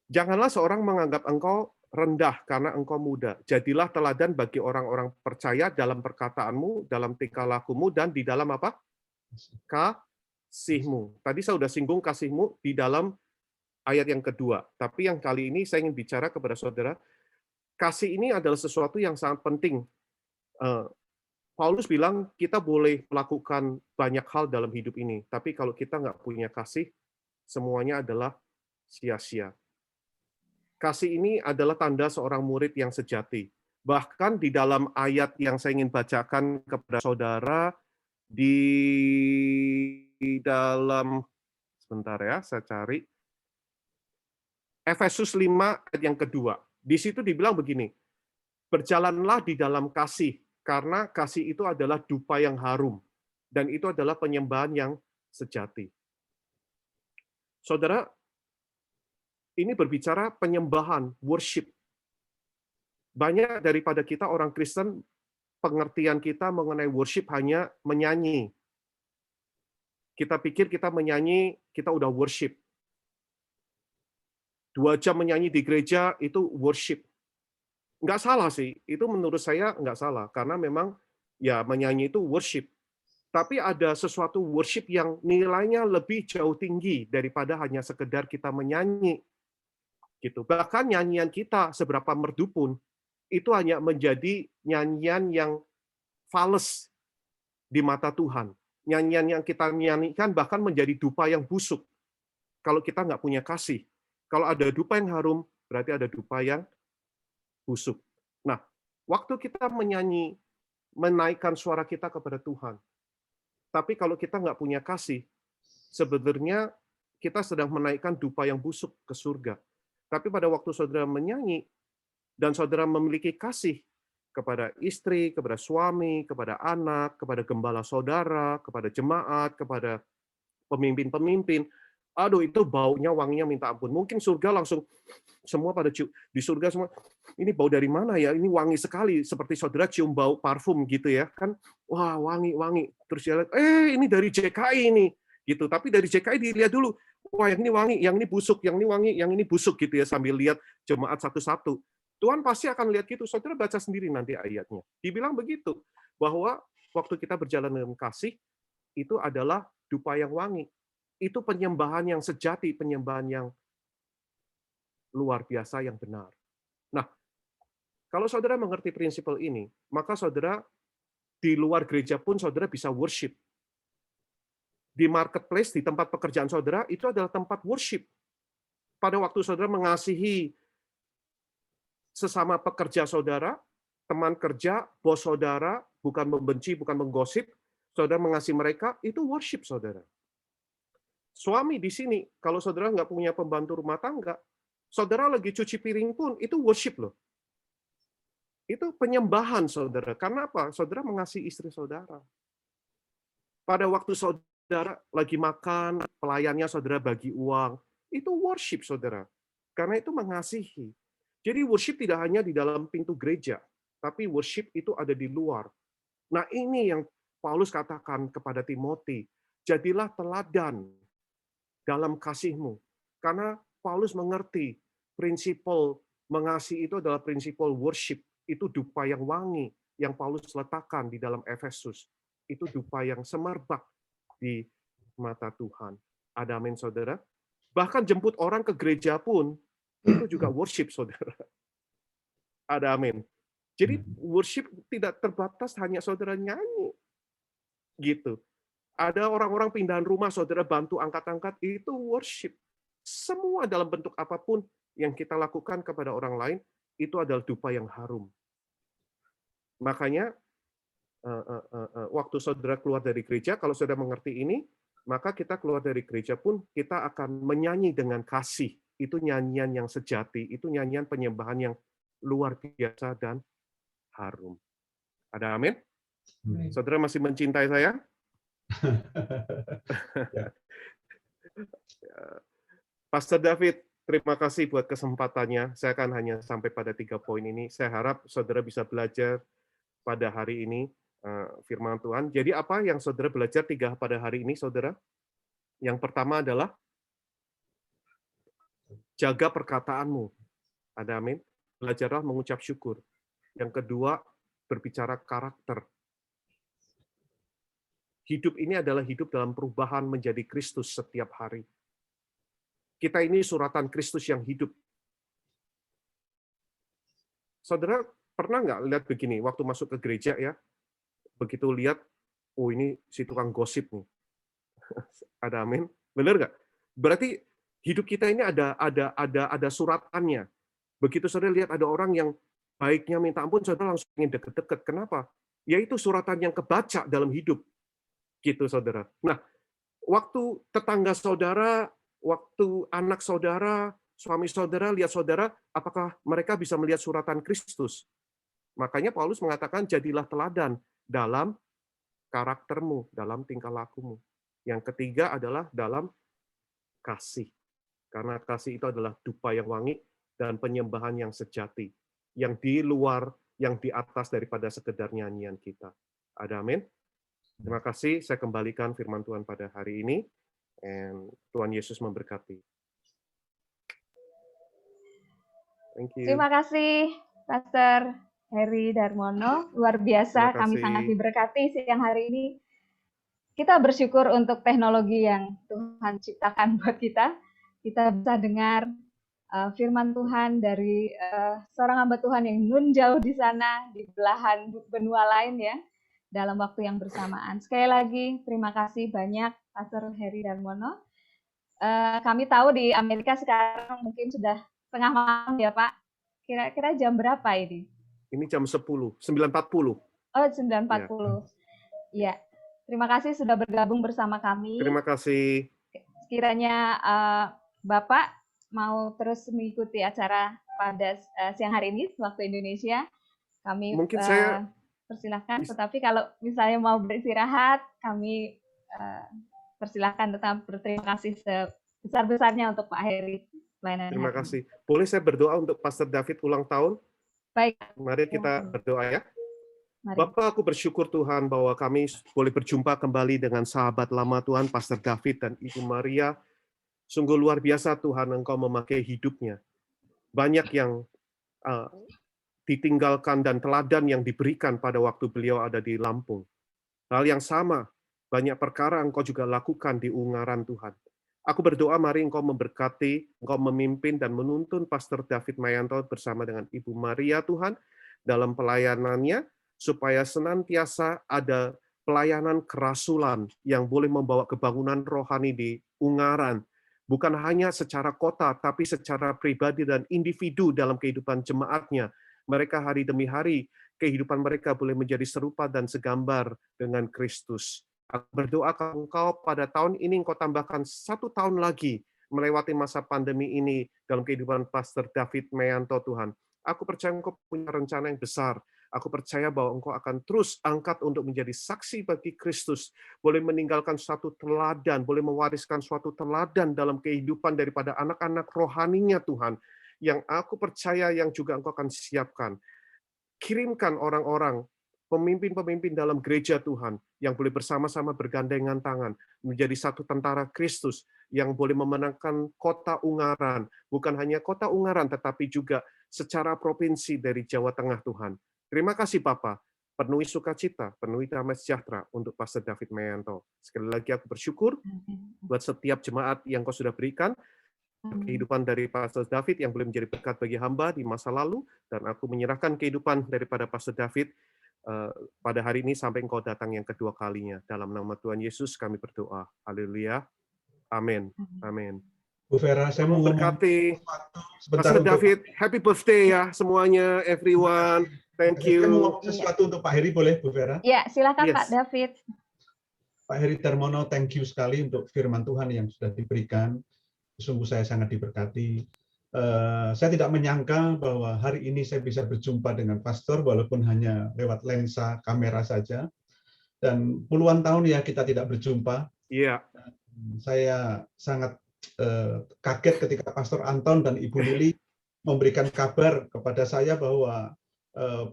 Janganlah seorang menganggap engkau rendah karena engkau muda. Jadilah teladan bagi orang-orang percaya dalam perkataanmu, dalam tingkah lakumu, dan di dalam apa? Kasihmu. Tadi saya sudah singgung kasihmu di dalam ayat yang kedua. Tapi yang kali ini saya ingin bicara kepada saudara, kasih ini adalah sesuatu yang sangat penting. Paulus bilang kita boleh melakukan banyak hal dalam hidup ini, tapi kalau kita nggak punya kasih, semuanya adalah sia-sia. Kasih ini adalah tanda seorang murid yang sejati. Bahkan di dalam ayat yang saya ingin bacakan kepada saudara, di dalam, sebentar ya, saya cari, Efesus 5 ayat yang kedua. Di situ dibilang begini, berjalanlah di dalam kasih, karena kasih itu adalah dupa yang harum, dan itu adalah penyembahan yang sejati. Saudara, ini berbicara penyembahan, worship. Banyak daripada kita orang Kristen, pengertian kita mengenai worship hanya menyanyi. Kita pikir kita menyanyi, kita udah worship. 2 jam menyanyi di gereja itu worship. Nggak salah sih, itu menurut saya nggak salah, karena memang ya menyanyi itu worship. Tapi ada sesuatu worship yang nilainya lebih jauh tinggi daripada hanya sekedar kita menyanyi. Gitu. Bahkan nyanyian kita seberapa merdu pun, itu hanya menjadi nyanyian yang fals di mata Tuhan. Nyanyian yang kita nyanyikan bahkan menjadi dupa yang busuk kalau kita nggak punya kasih. Kalau ada dupa yang harum, berarti ada dupa yang busuk. Nah, waktu kita menyanyi, menaikkan suara kita kepada Tuhan, tapi kalau kita nggak punya kasih, sebenarnya kita sedang menaikkan dupa yang busuk ke surga. Tapi pada waktu saudara menyanyi, dan saudara memiliki kasih kepada istri, kepada suami, kepada anak, kepada gembala saudara, kepada jemaat, kepada pemimpin-pemimpin, aduh itu baunya wanginya minta ampun. Mungkin surga langsung semua pada cium. Di surga semua, ini bau dari mana ya? Ini wangi sekali. Seperti saudara cium bau parfum gitu ya. Kan, wah wangi-wangi. Terus dia lihat, ini dari JKI ini. Gitu. Tapi dari JKI dilihat dulu, wah yang ini wangi, yang ini busuk, yang ini wangi, yang ini busuk gitu ya. Sambil lihat jemaat satu-satu. Tuhan pasti akan lihat gitu. Saudara baca sendiri nanti ayatnya. Dibilang begitu. Bahwa waktu kita berjalan dengan kasih, itu adalah dupa yang wangi. Itu penyembahan yang sejati, penyembahan yang luar biasa, yang benar. Nah, kalau saudara mengerti prinsip ini, maka saudara di luar gereja pun saudara bisa worship. Di marketplace, di tempat pekerjaan saudara, itu adalah tempat worship. Pada waktu saudara mengasihi sesama pekerja saudara, teman kerja, bos saudara, bukan membenci, bukan menggosip, saudara mengasihi mereka, itu worship saudara. Suami di sini, kalau saudara nggak punya pembantu rumah tangga, saudara lagi cuci piring pun, itu worship loh. Itu penyembahan saudara. Karena apa? Saudara mengasihi istri saudara. Pada waktu saudara lagi makan, pelayannya saudara bagi uang, itu worship saudara. Karena itu mengasihi. Jadi worship tidak hanya di dalam pintu gereja, tapi worship itu ada di luar. Nah ini yang Paulus katakan kepada Timothy, jadilah teladan dalam kasihmu. Karena Paulus mengerti prinsipal mengasihi itu adalah prinsipal worship. Itu dupa yang wangi yang Paulus letakkan di dalam Efesus. Itu dupa yang semerbak di mata Tuhan. Ada amin saudara? Bahkan jemput orang ke gereja pun, itu juga worship saudara. Ada amin. Jadi worship tidak terbatas hanya saudara nyanyi. Gitu. Ada orang-orang pindahan rumah, saudara bantu angkat-angkat, itu worship. Semua dalam bentuk apapun yang kita lakukan kepada orang lain, itu adalah dupa yang harum. Makanya, waktu saudara keluar dari gereja, kalau saudara mengerti ini, maka kita keluar dari gereja pun, kita akan menyanyi dengan kasih. Itu nyanyian yang sejati, itu nyanyian penyembahan yang luar biasa dan harum. Ada amin? Saudara masih mencintai saya? Pastor David, terima kasih buat kesempatannya. Saya akan hanya sampai pada 3 poin ini. Saya harap saudara bisa belajar pada hari ini firman Tuhan. Jadi apa yang saudara belajar pada hari ini, saudara? Yang pertama adalah jaga perkataanmu. Ada amin. Belajarlah mengucap syukur. Yang kedua, berbicara karakter. Hidup ini adalah hidup dalam perubahan menjadi Kristus setiap hari. Kita ini suratan Kristus yang hidup. Saudara pernah nggak lihat begini, waktu masuk ke gereja ya, begitu lihat, oh ini si tukang gosip nih. Ada amin? Benar nggak? Berarti hidup kita ini ada suratannya. Begitu saudara lihat ada orang yang baiknya minta ampun, saudara langsung ingin deket-deket. Kenapa? Yaitu suratan yang kebaca dalam hidup. Gitu saudara. Nah, waktu tetangga saudara, waktu anak saudara, suami saudara lihat saudara, apakah mereka bisa melihat suratan Kristus? Makanya Paulus mengatakan jadilah teladan dalam karaktermu, dalam tingkah lakumu. Yang ketiga adalah dalam kasih. Karena kasih itu adalah dupa yang wangi dan penyembahan yang sejati. Yang di luar, yang di atas daripada sekedar nyanyian kita. Ada amin? Terima kasih, saya kembalikan firman Tuhan pada hari ini. And Tuhan Yesus memberkati. Thank you. Terima kasih, Pastor Heri Darmono. Luar biasa, kami sangat diberkati siang hari ini. Kita bersyukur untuk teknologi yang Tuhan ciptakan buat kita. Kita bisa dengar firman Tuhan dari seorang hamba Tuhan yang nun jauh di sana, di belahan benua lain ya, dalam waktu yang bersamaan. Sekali lagi, terima kasih banyak Pastor Heri Darmono. Kami tahu di Amerika sekarang mungkin sudah tengah malam ya Pak. Kira-kira jam berapa ini? Ini jam 10, 9.40. Oh, 9.40. Iya. Terima kasih sudah bergabung bersama kami. Terima kasih. Sekiranya Bapak mau terus mengikuti acara pada siang hari ini waktu Indonesia, kami mungkin saya persilahkan. Tetapi kalau misalnya mau beristirahat, kami persilahkan. Tetap berterima kasih sebesar-besarnya untuk Pak Heri. Terima kasih. Boleh saya berdoa untuk Pastor David ulang tahun? Baik. Mari kita berdoa ya. Mari. Bapak, aku bersyukur Tuhan bahwa kami boleh berjumpa kembali dengan sahabat lama Tuhan, Pastor David dan Ibu Maria. Sungguh luar biasa Tuhan, Engkau memakai hidupnya. Banyak yang ditinggalkan dan teladan yang diberikan pada waktu beliau ada di Lampung. Hal yang sama, banyak perkara Engkau juga lakukan di Ungaran Tuhan. Aku berdoa mari Engkau memberkati, Engkau memimpin dan menuntun Pastor David Mayanto bersama dengan Ibu Maria Tuhan dalam pelayanannya. supaya senantiasa ada pelayanan kerasulan yang boleh membawa kebangunan rohani di Ungaran, bukan hanya secara kota, tapi secara pribadi dan individu dalam kehidupan jemaatnya. Mereka hari demi hari, kehidupan mereka boleh menjadi serupa dan segambar dengan Kristus. Aku berdoa kalau Engkau pada tahun ini Engkau tambahkan 1 tahun lagi melewati masa pandemi ini dalam kehidupan Pastor David Meyanto, Tuhan. Aku percaya Engkau punya rencana yang besar. Aku percaya bahwa Engkau akan terus angkat untuk menjadi saksi bagi Kristus, boleh meninggalkan suatu teladan, boleh mewariskan suatu teladan dalam kehidupan daripada anak-anak rohaninya, Tuhan, yang aku percaya yang juga Engkau akan siapkan. Kirimkan orang-orang, pemimpin-pemimpin dalam gereja Tuhan, yang boleh bersama-sama bergandengan tangan, menjadi satu tentara Kristus, yang boleh memenangkan kota Ungaran, bukan hanya kota Ungaran, tetapi juga secara provinsi dari Jawa Tengah, Tuhan. Terima kasih Bapa, penuhi sukacita, penuhi damai sejahtera untuk Pastor David Meyanto. Sekali lagi aku bersyukur buat setiap jemaat yang Kau sudah berikan, kehidupan dari Pastor David yang boleh menjadi berkat bagi hamba di masa lalu, dan aku menyerahkan kehidupan daripada Pastor David pada hari ini sampai Engkau datang yang kedua kalinya. Dalam nama Tuhan Yesus kami berdoa. Haleluya. Amin. Amin. Bu Vera, saya mau ngomong Berkati sebentar Pastor untuk David, happy birthday ya semuanya, everyone. Thank Saya mau you. ngomong sesuatu untuk Pak Heri, boleh Bu Vera? Ya, silakan Yes. Pak David. Pak Heri Darmono, thank you sekali untuk firman Tuhan yang sudah diberikan. Sungguh saya sangat diberkati. Saya tidak menyangka bahwa hari ini saya bisa berjumpa dengan pastor walaupun hanya lewat lensa kamera saja. Dan puluhan tahun ya kita tidak berjumpa. Iya. Saya sangat kaget ketika Pastor Anton dan Ibu Lili memberikan kabar kepada saya bahwa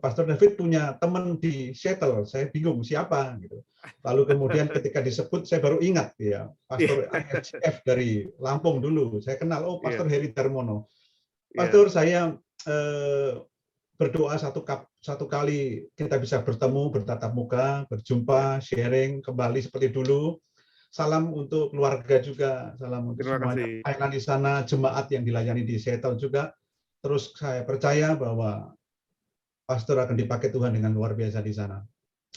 Pastor David punya teman di Seattle. Saya bingung siapa gitu. Lalu kemudian ketika disebut saya baru ingat ya, Pastor IRCF dari Lampung dulu. Saya kenal, oh Pastor Heri Darmono. Pastor, saya berdoa satu kali kita bisa bertemu, bertatap muka, berjumpa, sharing kembali seperti dulu. Salam untuk keluarga juga, salam untuk semuanya pelayanan di sana, jemaat yang dilayani di Seattle juga. Terus saya percaya bahwa pastor akan dipakai Tuhan dengan luar biasa di sana.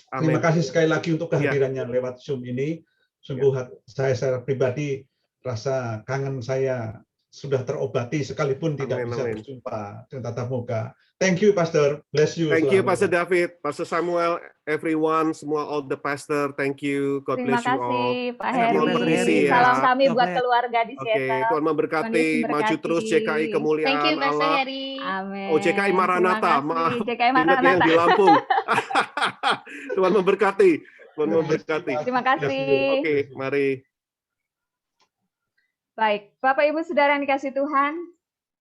Terima kasih sekali lagi untuk kehadirannya lewat Zoom ini. Sungguh saya secara pribadi rasa kangen saya sudah terobati sekalipun tidak bisa berjumpa dengan tatap muka. Thank you, Pastor. Bless you. Thank you, Pastor David, Pastor Samuel, everyone, semua all the pastor. Thank you. God bless you all. Terima kasih, Pak Heri. Salam kami buat keluarga di Seattle. Tuhan memberkati. Maju terus JKI kemuliaan Thank you, Pastor Allah. Heri. Amin. Oh, JKI Maranatha. JKI Ingat Maranatha yang di Lampung. Tuhan memberkati. Tuhan memberkati. Terima kasih. Oke, mari. Baik, Bapak Ibu Saudara yang dikasihi Tuhan,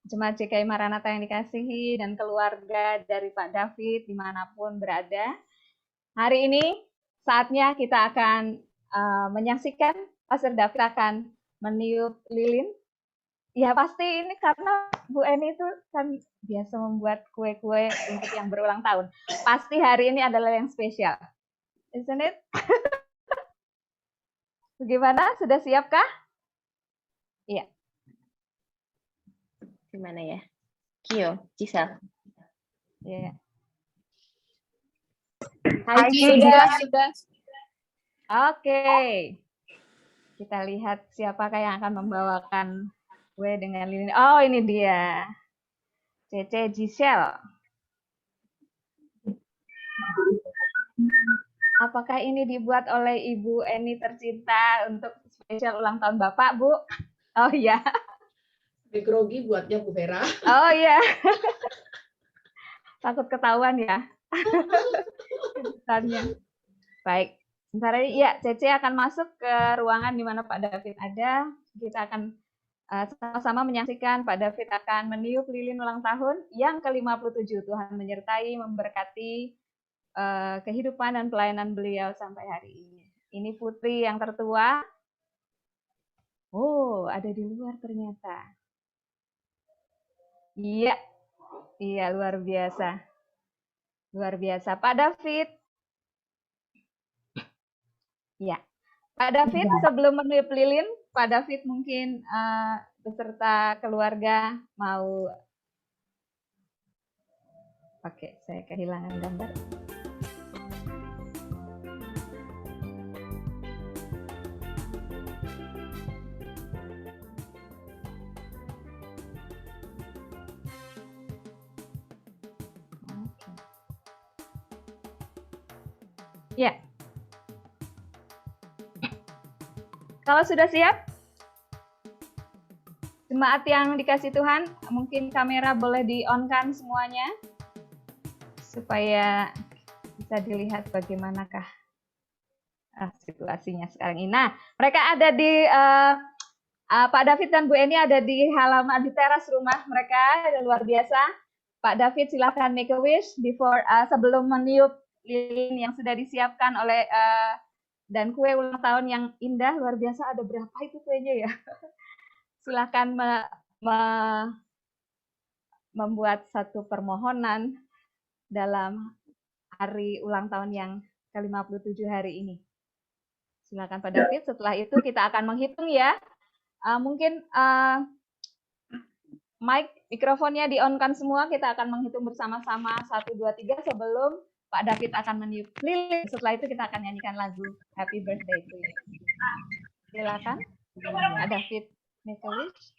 Jemaat JKI Maranatha yang dikasihi, dan keluarga dari Pak David dimanapun berada. Hari ini saatnya kita akan menyaksikan Pastor David akan meniup lilin. Ya pasti ini karena Bu Eni itu kan biasa membuat kue-kue untuk yang berulang tahun. Pasti hari ini adalah yang spesial. Isn't it? Bagaimana? Sudah siapkah? Iya. Gimana ya? Kio, Cisal. Iya. Hai, sudah. Oke. Kita lihat siapakah yang akan membawakan kue dengan lilin. Oh, ini dia. Cece Giselle. Apakah ini dibuat oleh Ibu Eni tercinta untuk spesial ulang tahun Bapak, Bu? Oh iya. Grogi buatnya Bu Vera. Oh iya. Takut ketahuan ya. Baik. Sebentar ya, Cece akan masuk ke ruangan di mana Pak David ada. Kita akan sama-sama menyaksikan Pak David akan meniup lilin ulang tahun yang ke-57. Tuhan menyertai, memberkati kehidupan dan pelayanan beliau sampai hari ini. Ini putri yang tertua. Oh, ada di luar ternyata. Iya, iya luar biasa. Luar biasa. Pak David. Ya, Pak David sebelum meniup lilin, Pak David mungkin beserta keluarga mau. Oke, saya kehilangan gambar. Ya. Kalau sudah siap, jemaat yang dikasih Tuhan, mungkin kamera boleh di-on-kan semuanya, supaya bisa dilihat bagaimanakah situasinya sekarang ini. Nah, mereka ada di, Pak David dan Bu Eni ada di halaman, di teras rumah mereka, luar biasa. Pak David silakan make a wish sebelum meniup lilin yang sudah disiapkan oleh dan kue ulang tahun yang indah, luar biasa. Ada berapa itu kuenya ya? Silakan membuat satu permohonan dalam hari ulang tahun yang ke-57 hari ini. Silakan Pak David, setelah itu kita akan menghitung ya. Mungkin mikrofonnya di-on-kan semua, kita akan menghitung bersama-sama 1, 2, 3 sebelum Pak David akan meniup lilin. Setelah itu kita akan nyanyikan lagu Happy Birthday to You. Silakan, Pak David, make a wish.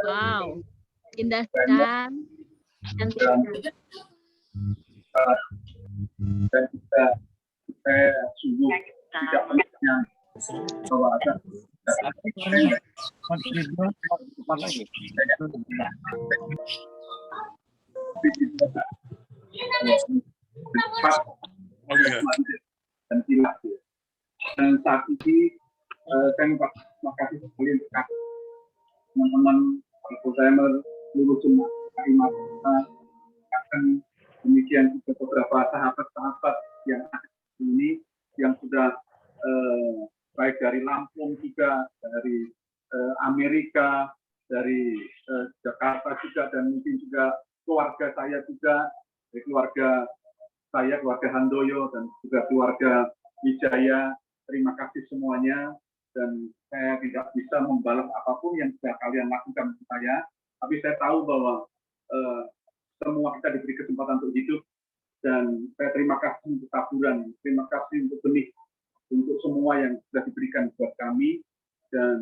Wow, indah kan? Cantik. Dan saya sungguh tidak pernah bahwa ada dan tidak. Dan saat ini saya terima kasih sekali untuk teman-teman kalau saya meluruh semua kalimat akan demikian juga beberapa sahabat-sahabat yang ada di sini yang sudah baik dari Lampung juga, dari Amerika, dari Jakarta juga, dan mungkin juga keluarga saya juga, dari keluarga saya, keluarga Handoyo, dan juga keluarga Wijaya. Terima kasih semuanya, dan saya tidak bisa membalas apapun yang sudah kalian lakukan untuk saya, tapi saya tahu bahwa semua kita diberi kesempatan untuk hidup, dan saya terima kasih untuk taburan, terima kasih untuk benih, untuk semua yang sudah diberikan buat kami, dan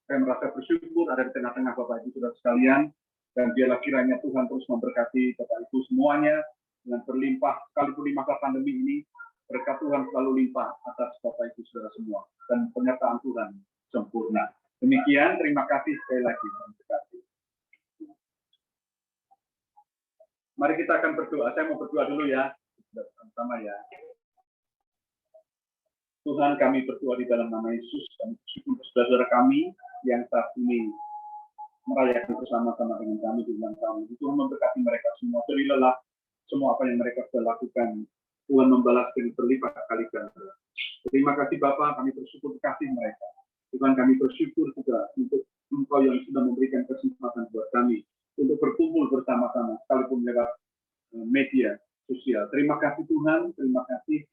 saya merasa bersyukur ada di tengah-tengah Bapak Ibu Saudara sekalian, dan biarlah kiranya Tuhan terus memberkati Bapak Ibu semuanya dengan berlimpah, sekalipun di masa pandemi ini, berkat Tuhan selalu limpah atas Bapak Ibu Saudara semua, dan penyertaan Tuhan sempurna. Demikian, terima kasih sekali lagi. Mari kita akan berdoa. Saya mau berdoa dulu ya, sama-sama ya. Tuhan, kami berdoa di dalam nama Yesus, dan saudara-saudara kami yang saat ini merayakan bersama-sama dengan kami di bulan kami. Tuhan memberkati mereka semua, dari lelah semua apa yang mereka sudah lakukan. Tuhan membalas dengan berlipat kali ganda. Terima kasih Bapa, kami bersyukur kasih mereka. Tuhan, kami bersyukur juga untuk Engkau yang sudah memberikan kesempatan buat kami untuk berkumpul bersama-sama, sekalipun lewat media sosial. Terima kasih Tuhan, terima kasih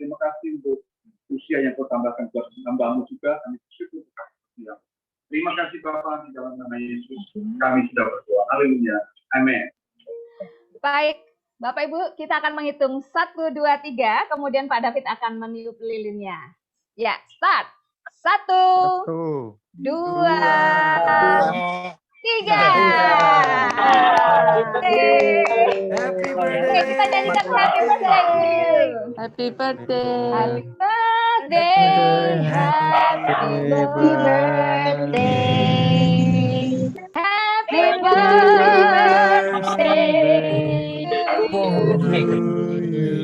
untuk usia yang Kau tambahkan buat hamba-Mu juga. Kami bersyukur kasih. Terima kasih Bapa, di dalam nama Yesus kami sudah berdoa. Haleluya. Amin. Baik, Bapak Ibu, kita akan menghitung 1, 2, 3, kemudian Pak David akan meniup lilinnya. Ya, start. 1, 2, 3. Happy Oke, kita nyanyikan happy birthday to you. Happy birthday. Happy birthday. Happy birthday. Happy birthday.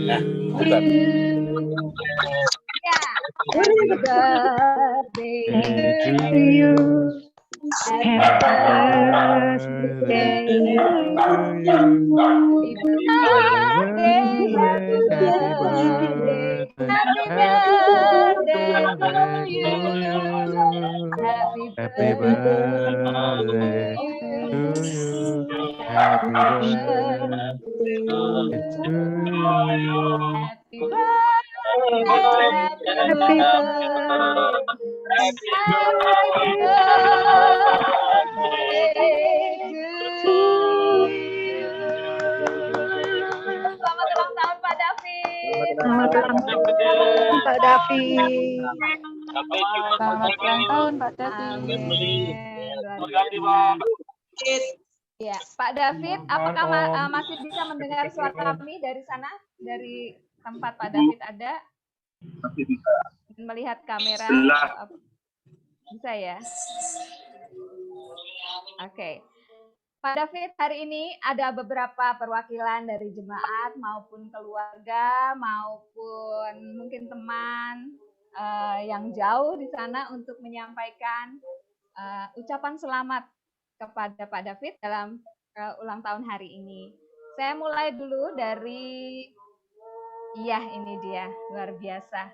Happy birthday to you. Happy birthday to you. Happy birthday to you. Happy Selamat ulang tahun Pak David. Selamat ulang tahun Pak David. Selamat ulang tahun Pak David. Amin. Luar biasa. Ya, Pak David, apakah masih bisa mendengar suara kami dari sana, dari tempat Pak David ada? Masih bisa. Melihat kamera, bisa ya? Oke. Pak David, hari ini ada beberapa perwakilan dari jemaat maupun keluarga maupun mungkin teman yang jauh di sana untuk menyampaikan ucapan selamat kepada Pak David dalam ulang tahun hari ini. Saya mulai dulu dari, ini dia, luar biasa.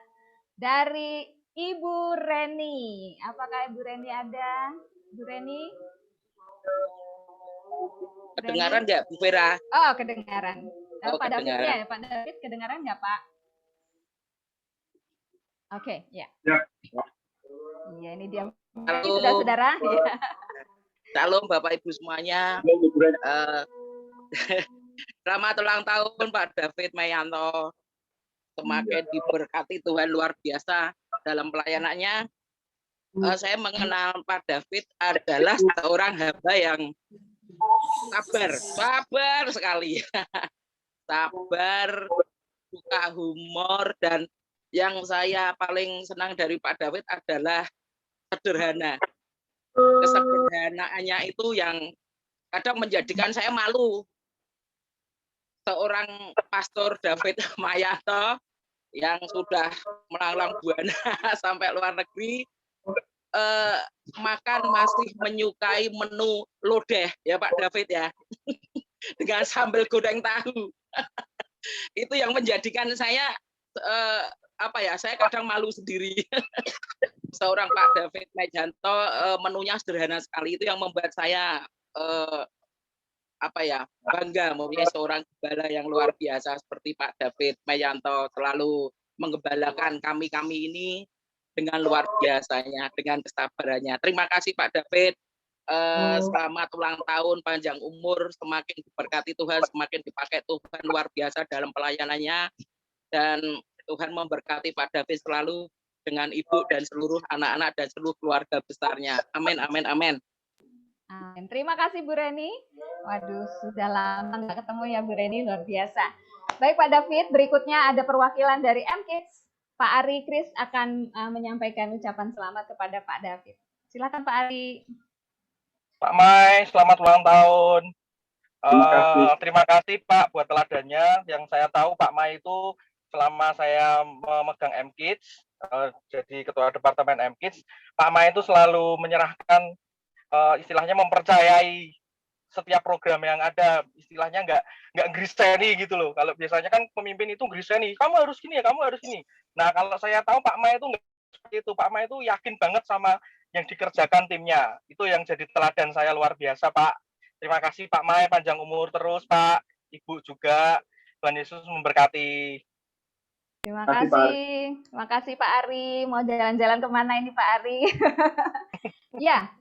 Dari Ibu Reni. Apakah Ibu Reni ada? Ibu Reni? Kedengaran nggak, Bu Vera? Oh, kedengaran. Pak David kedengaran. ya, Pak David kedengaran nggak, Pak? Oke, ya. Iya, ini dia. Ini saudara-saudara. Ya. Salam Bapak Ibu semuanya. Selamat ulang tahun Pak David Mayanto. Semakin diberkati Tuhan luar biasa dalam pelayanannya. Saya mengenal Pak David adalah seorang hamba yang sabar sekali. Sabar, suka humor, dan yang saya paling senang dari Pak David adalah sederhana. Kesederhanaannya itu yang kadang menjadikan saya malu. Seorang pastor David Mayanto yang sudah melanglang buana sampai luar negeri, makan masih menyukai menu lodeh ya Pak David ya, dengan sambal goreng tahu. Itu yang menjadikan saya saya kadang malu sendiri. Seorang Pak David Mayanto menunya sederhana sekali, itu yang membuat saya bangga mempunyai seorang gembala yang luar biasa seperti Pak David Mayanto, selalu menggembalakan kami ini dengan luar biasanya, dengan kesabarannya. Terima kasih Pak David. Selamat ulang tahun, panjang umur, semakin diberkati Tuhan, semakin dipakai Tuhan luar biasa dalam pelayanannya, dan Tuhan memberkati Pak David selalu dengan ibu dan seluruh anak-anak dan seluruh keluarga besarnya. Amin, amin, amin. Amin. Terima kasih Bu Reni. Waduh, sudah lama nggak ketemu ya Bu Reni, luar biasa. Baik Pak David, berikutnya ada perwakilan dari MKids. Pak Ari Kris akan menyampaikan ucapan selamat kepada Pak David. Silakan Pak Ari. Pak Mai, selamat ulang tahun. Terima kasih Pak buat teladannya. Yang saya tahu Pak Mai itu selama saya memegang MKids, jadi ketua departemen MKids, Pak Mai itu selalu menyerahkan, istilahnya mempercayai setiap program yang ada, istilahnya nggak griseni gitu loh. Kalau biasanya kan pemimpin itu griseni, kamu harus gini ya, kamu harus ini. Nah kalau saya tahu Pak Mai itu nggak seperti itu. Pak Mai itu yakin banget sama yang dikerjakan timnya. Itu yang jadi teladan saya luar biasa Pak. Terima kasih Pak Mai, panjang umur terus Pak. Ibu juga, Tuhan Yesus memberkati. Terima kasih Pak Ari. Mau jalan-jalan kemana ini Pak Ari? Ya,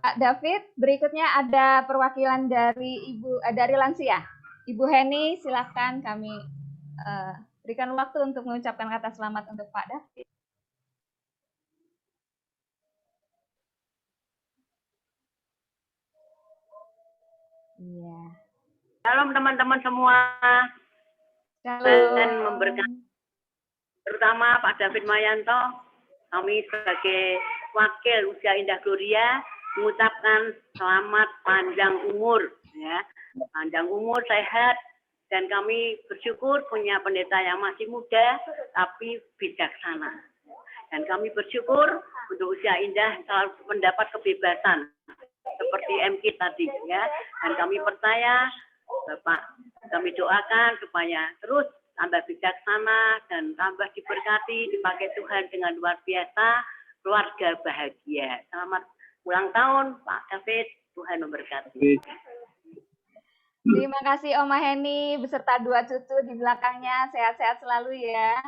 Pak David. Berikutnya ada perwakilan dari dari lansia. Ibu Heni, silakan kami berikan waktu untuk mengucapkan kata selamat untuk Pak David. Iya. Shalom teman-teman semua. Dan memberkati terutama Pak David Mayanto, kami sebagai wakil Usia Indah Gloria mengucapkan selamat panjang umur, ya, panjang umur, sehat, dan kami bersyukur punya pendeta yang masih muda tapi bijaksana. Dan kami bersyukur untuk Usia Indah selalu mendapat kebebasan seperti MKids tadi, ya. Dan kami percaya Bapak, kami doakan supaya terus tambah bijaksana dan tambah diberkati, dipakai Tuhan dengan luar biasa, keluarga bahagia. Selamat ulang tahun Pak David, Tuhan memberkati. Terima kasih Oma Heni beserta 2 cucu di belakangnya, sehat-sehat selalu ya.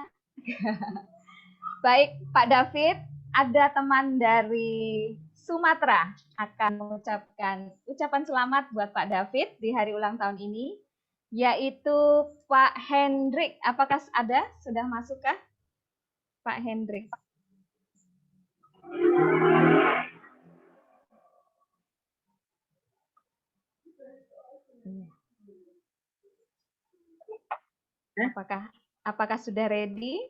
Baik Pak David, ada teman dari Sumatera akan mengucapkan ucapan selamat buat Pak David di hari ulang tahun ini, yaitu Pak Hendrik. Apakah ada? Sudah masukkah Pak Hendrik? Apakah sudah ready,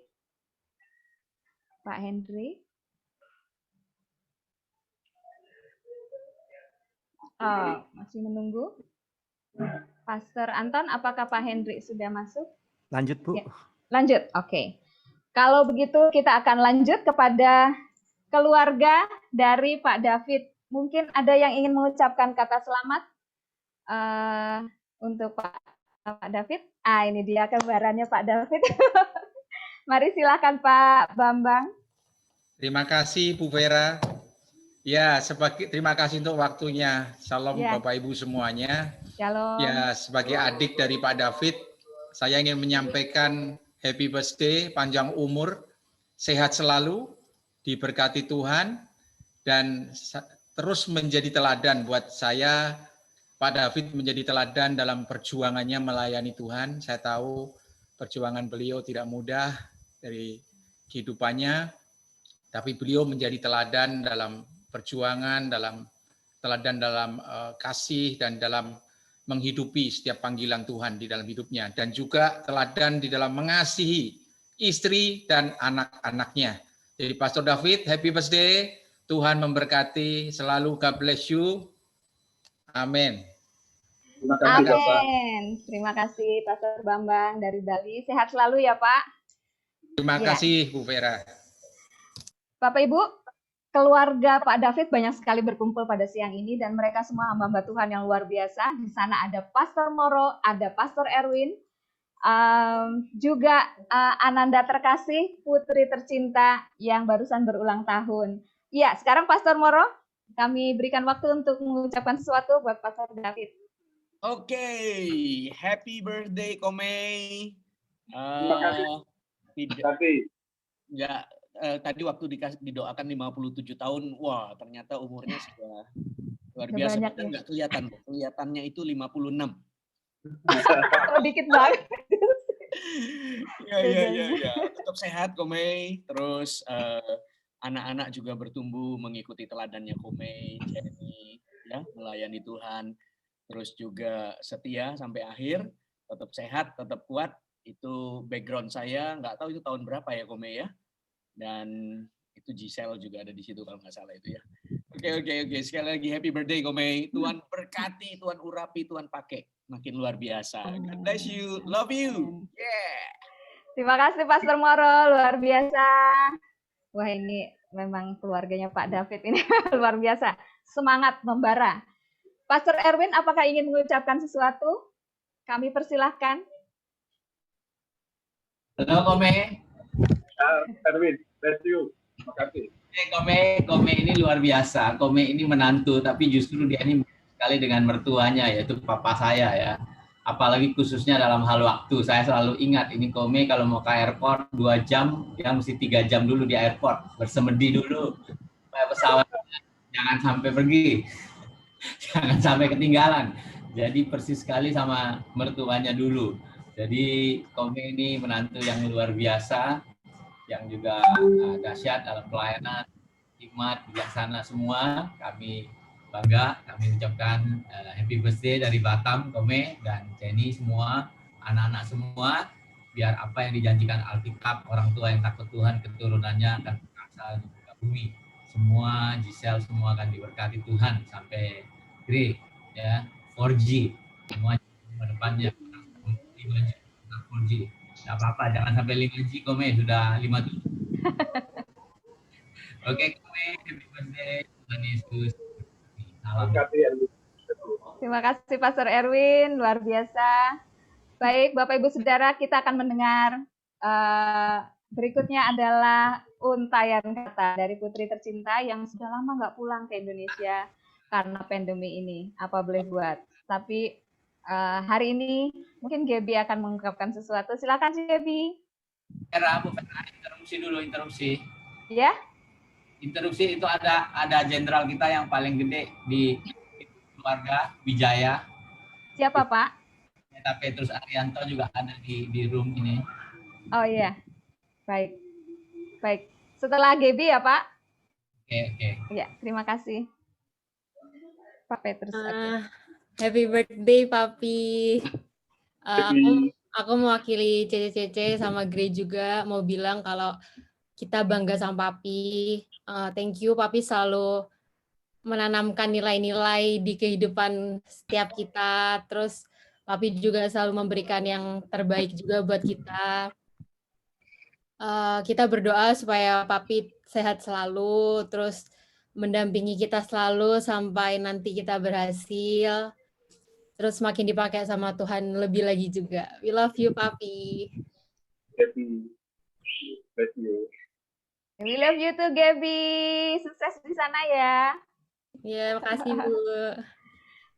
Pak Hendri? Oh, masih menunggu. Pastor Anton, apakah Pak Hendri sudah masuk? Lanjut, Bu. Ya. Lanjut, oke. Kalau begitu kita akan lanjut kepada keluarga dari Pak David. Mungkin ada yang ingin mengucapkan kata selamat untuk Pak David. Ini dia kembarannya Pak David. Mari silakan Pak Bambang. Terima kasih Bu Vera. Ya, terima kasih untuk waktunya. Salam ya. Bapak Ibu semuanya. Shalom. Ya, sebagai adik dari Pak David, saya ingin menyampaikan happy birthday, panjang umur, sehat selalu, diberkati Tuhan, dan terus menjadi teladan buat saya. Pak David menjadi teladan dalam perjuangannya melayani Tuhan. Saya tahu perjuangan beliau tidak mudah dari kehidupannya, tapi beliau menjadi teladan dalam perjuangan, teladan dalam kasih, dan dalam menghidupi setiap panggilan Tuhan di dalam hidupnya, dan juga teladan di dalam mengasihi istri dan anak-anaknya. Jadi Pastor David, happy birthday, Tuhan memberkati selalu, God bless you, amin. Amin. Terima kasih Pastor Bambang dari Bali, sehat selalu ya Pak. Terima kasih Bu Vera. Bapak Ibu, keluarga Pak David banyak sekali berkumpul pada siang ini, dan mereka semua hamba-hamba Tuhan yang luar biasa. Di sana ada Pastor Moro, ada Pastor Erwin, juga Ananda terkasih, putri tercinta yang barusan berulang tahun. Ya, sekarang Pastor Moro, kami berikan waktu untuk mengucapkan sesuatu buat Pastor David. Oke, happy birthday Komei. Terima kasih. Enggak, tadi waktu didoakan 57 tahun, wah ternyata umurnya sudah luar biasa. Enggak kelihatan, kelihatannya itu 56. Dikit banget. Ya. Tetap sehat Komei. Terus anak-anak juga bertumbuh mengikuti teladannya Komei, Jenny, ya, melayani Tuhan. Terus juga setia sampai akhir, tetap sehat, tetap kuat. Itu background saya, nggak tahu itu tahun berapa ya Komei ya. Dan itu Giselle juga ada di situ kalau nggak salah itu ya. Oke. Sekali lagi happy birthday Komei. Tuhan berkati, Tuhan urapi, Tuhan pakai. Makin luar biasa. God bless you. Love you. Yeah. Terima kasih Pastor Moro, luar biasa. Wah, ini memang keluarganya Pak David ini luar biasa. Semangat membara. Pastor Erwin, apakah ingin mengucapkan sesuatu? Kami persilahkan. Halo Komei. Erwin, bless you. Terima kasih. Komei ini luar biasa. Komei ini menantu, tapi justru dia ini sekali dengan mertuanya, yaitu papa saya ya. Apalagi khususnya dalam hal waktu. Saya selalu ingat, ini Komei kalau mau ke airport 2 jam, dia mesti 3 jam dulu di airport. Bersemedi dulu. Supaya pesawatnya jangan sampai pergi. Jangan sampai ketinggalan. Jadi persis sekali sama mertuanya dulu. Jadi Komei ini menantu yang luar biasa, yang juga dahsyat dalam pelayanan, hikmat, bijaksana semua. Kami bangga, kami ucapkan happy birthday dari Batam, Komei dan Jenny semua, anak-anak semua. Biar apa yang dijanjikan Alkitab, orang tua yang takut Tuhan, keturunannya akan berkuasa di muka bumi. Semua Giselle semua akan diberkati Tuhan sampai Grade ya 4G semua depannya 5G 4G. Tidak apa-apa, jangan sampai 5G Komei, sudah 57. Oke Komei, happy birthday Tuhan Yesus. Salam. Terima kasih Pastor Erwin, luar biasa. Baik Bapak Ibu Saudara, kita akan mendengar berikutnya adalah untayan kata dari putri tercinta yang sudah lama nggak pulang ke Indonesia karena pandemi ini. Apa boleh buat. Tapi hari ini mungkin Gaby akan mengungkapkan sesuatu. Silakan sih Gaby. Interupsi. Ya? Interupsi itu ada jenderal kita yang paling gede di keluarga, Wijaya. Siapa Pak? Pendeta Petrus Arianto juga ada di room ini. Oh iya. Baik. Setelah Gaby ya Pak? Oke. Ya, terima kasih. Pak Petrus. Happy birthday, Papi. Aku mewakili CCCC sama Grey juga mau bilang kalau kita bangga sama Papi. Thank you, Papi selalu menanamkan nilai-nilai di kehidupan setiap kita. Terus Papi juga selalu memberikan yang terbaik juga buat kita. Kita berdoa supaya Papi sehat selalu, terus mendampingi kita selalu sampai nanti kita berhasil. Terus makin dipakai sama Tuhan lebih lagi juga. We love you, Papi. We love you too, Gaby. Sukses di sana ya. Ya, makasih, Bu.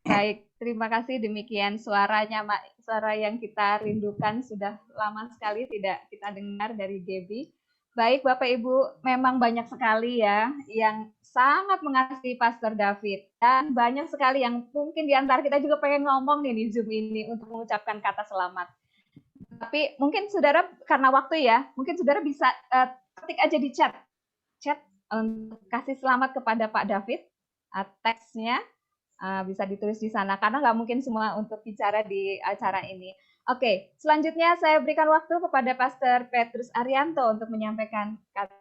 Baik, terima kasih. Demikian suaranya, suara yang kita rindukan sudah lama sekali tidak kita dengar dari Gaby. Baik, Bapak Ibu, memang banyak sekali ya yang sangat mengasihi Pastor David. Dan banyak sekali yang mungkin di antara kita juga pengen ngomong nih di Zoom ini untuk mengucapkan kata selamat. Tapi mungkin saudara, karena waktu ya, mungkin saudara bisa ketik aja di chat untuk kasih selamat kepada Pak David. Teksnya bisa ditulis di sana, karena nggak mungkin semua untuk bicara di acara ini. Oke, selanjutnya saya berikan waktu kepada Pastor Petrus Arianto untuk menyampaikan kata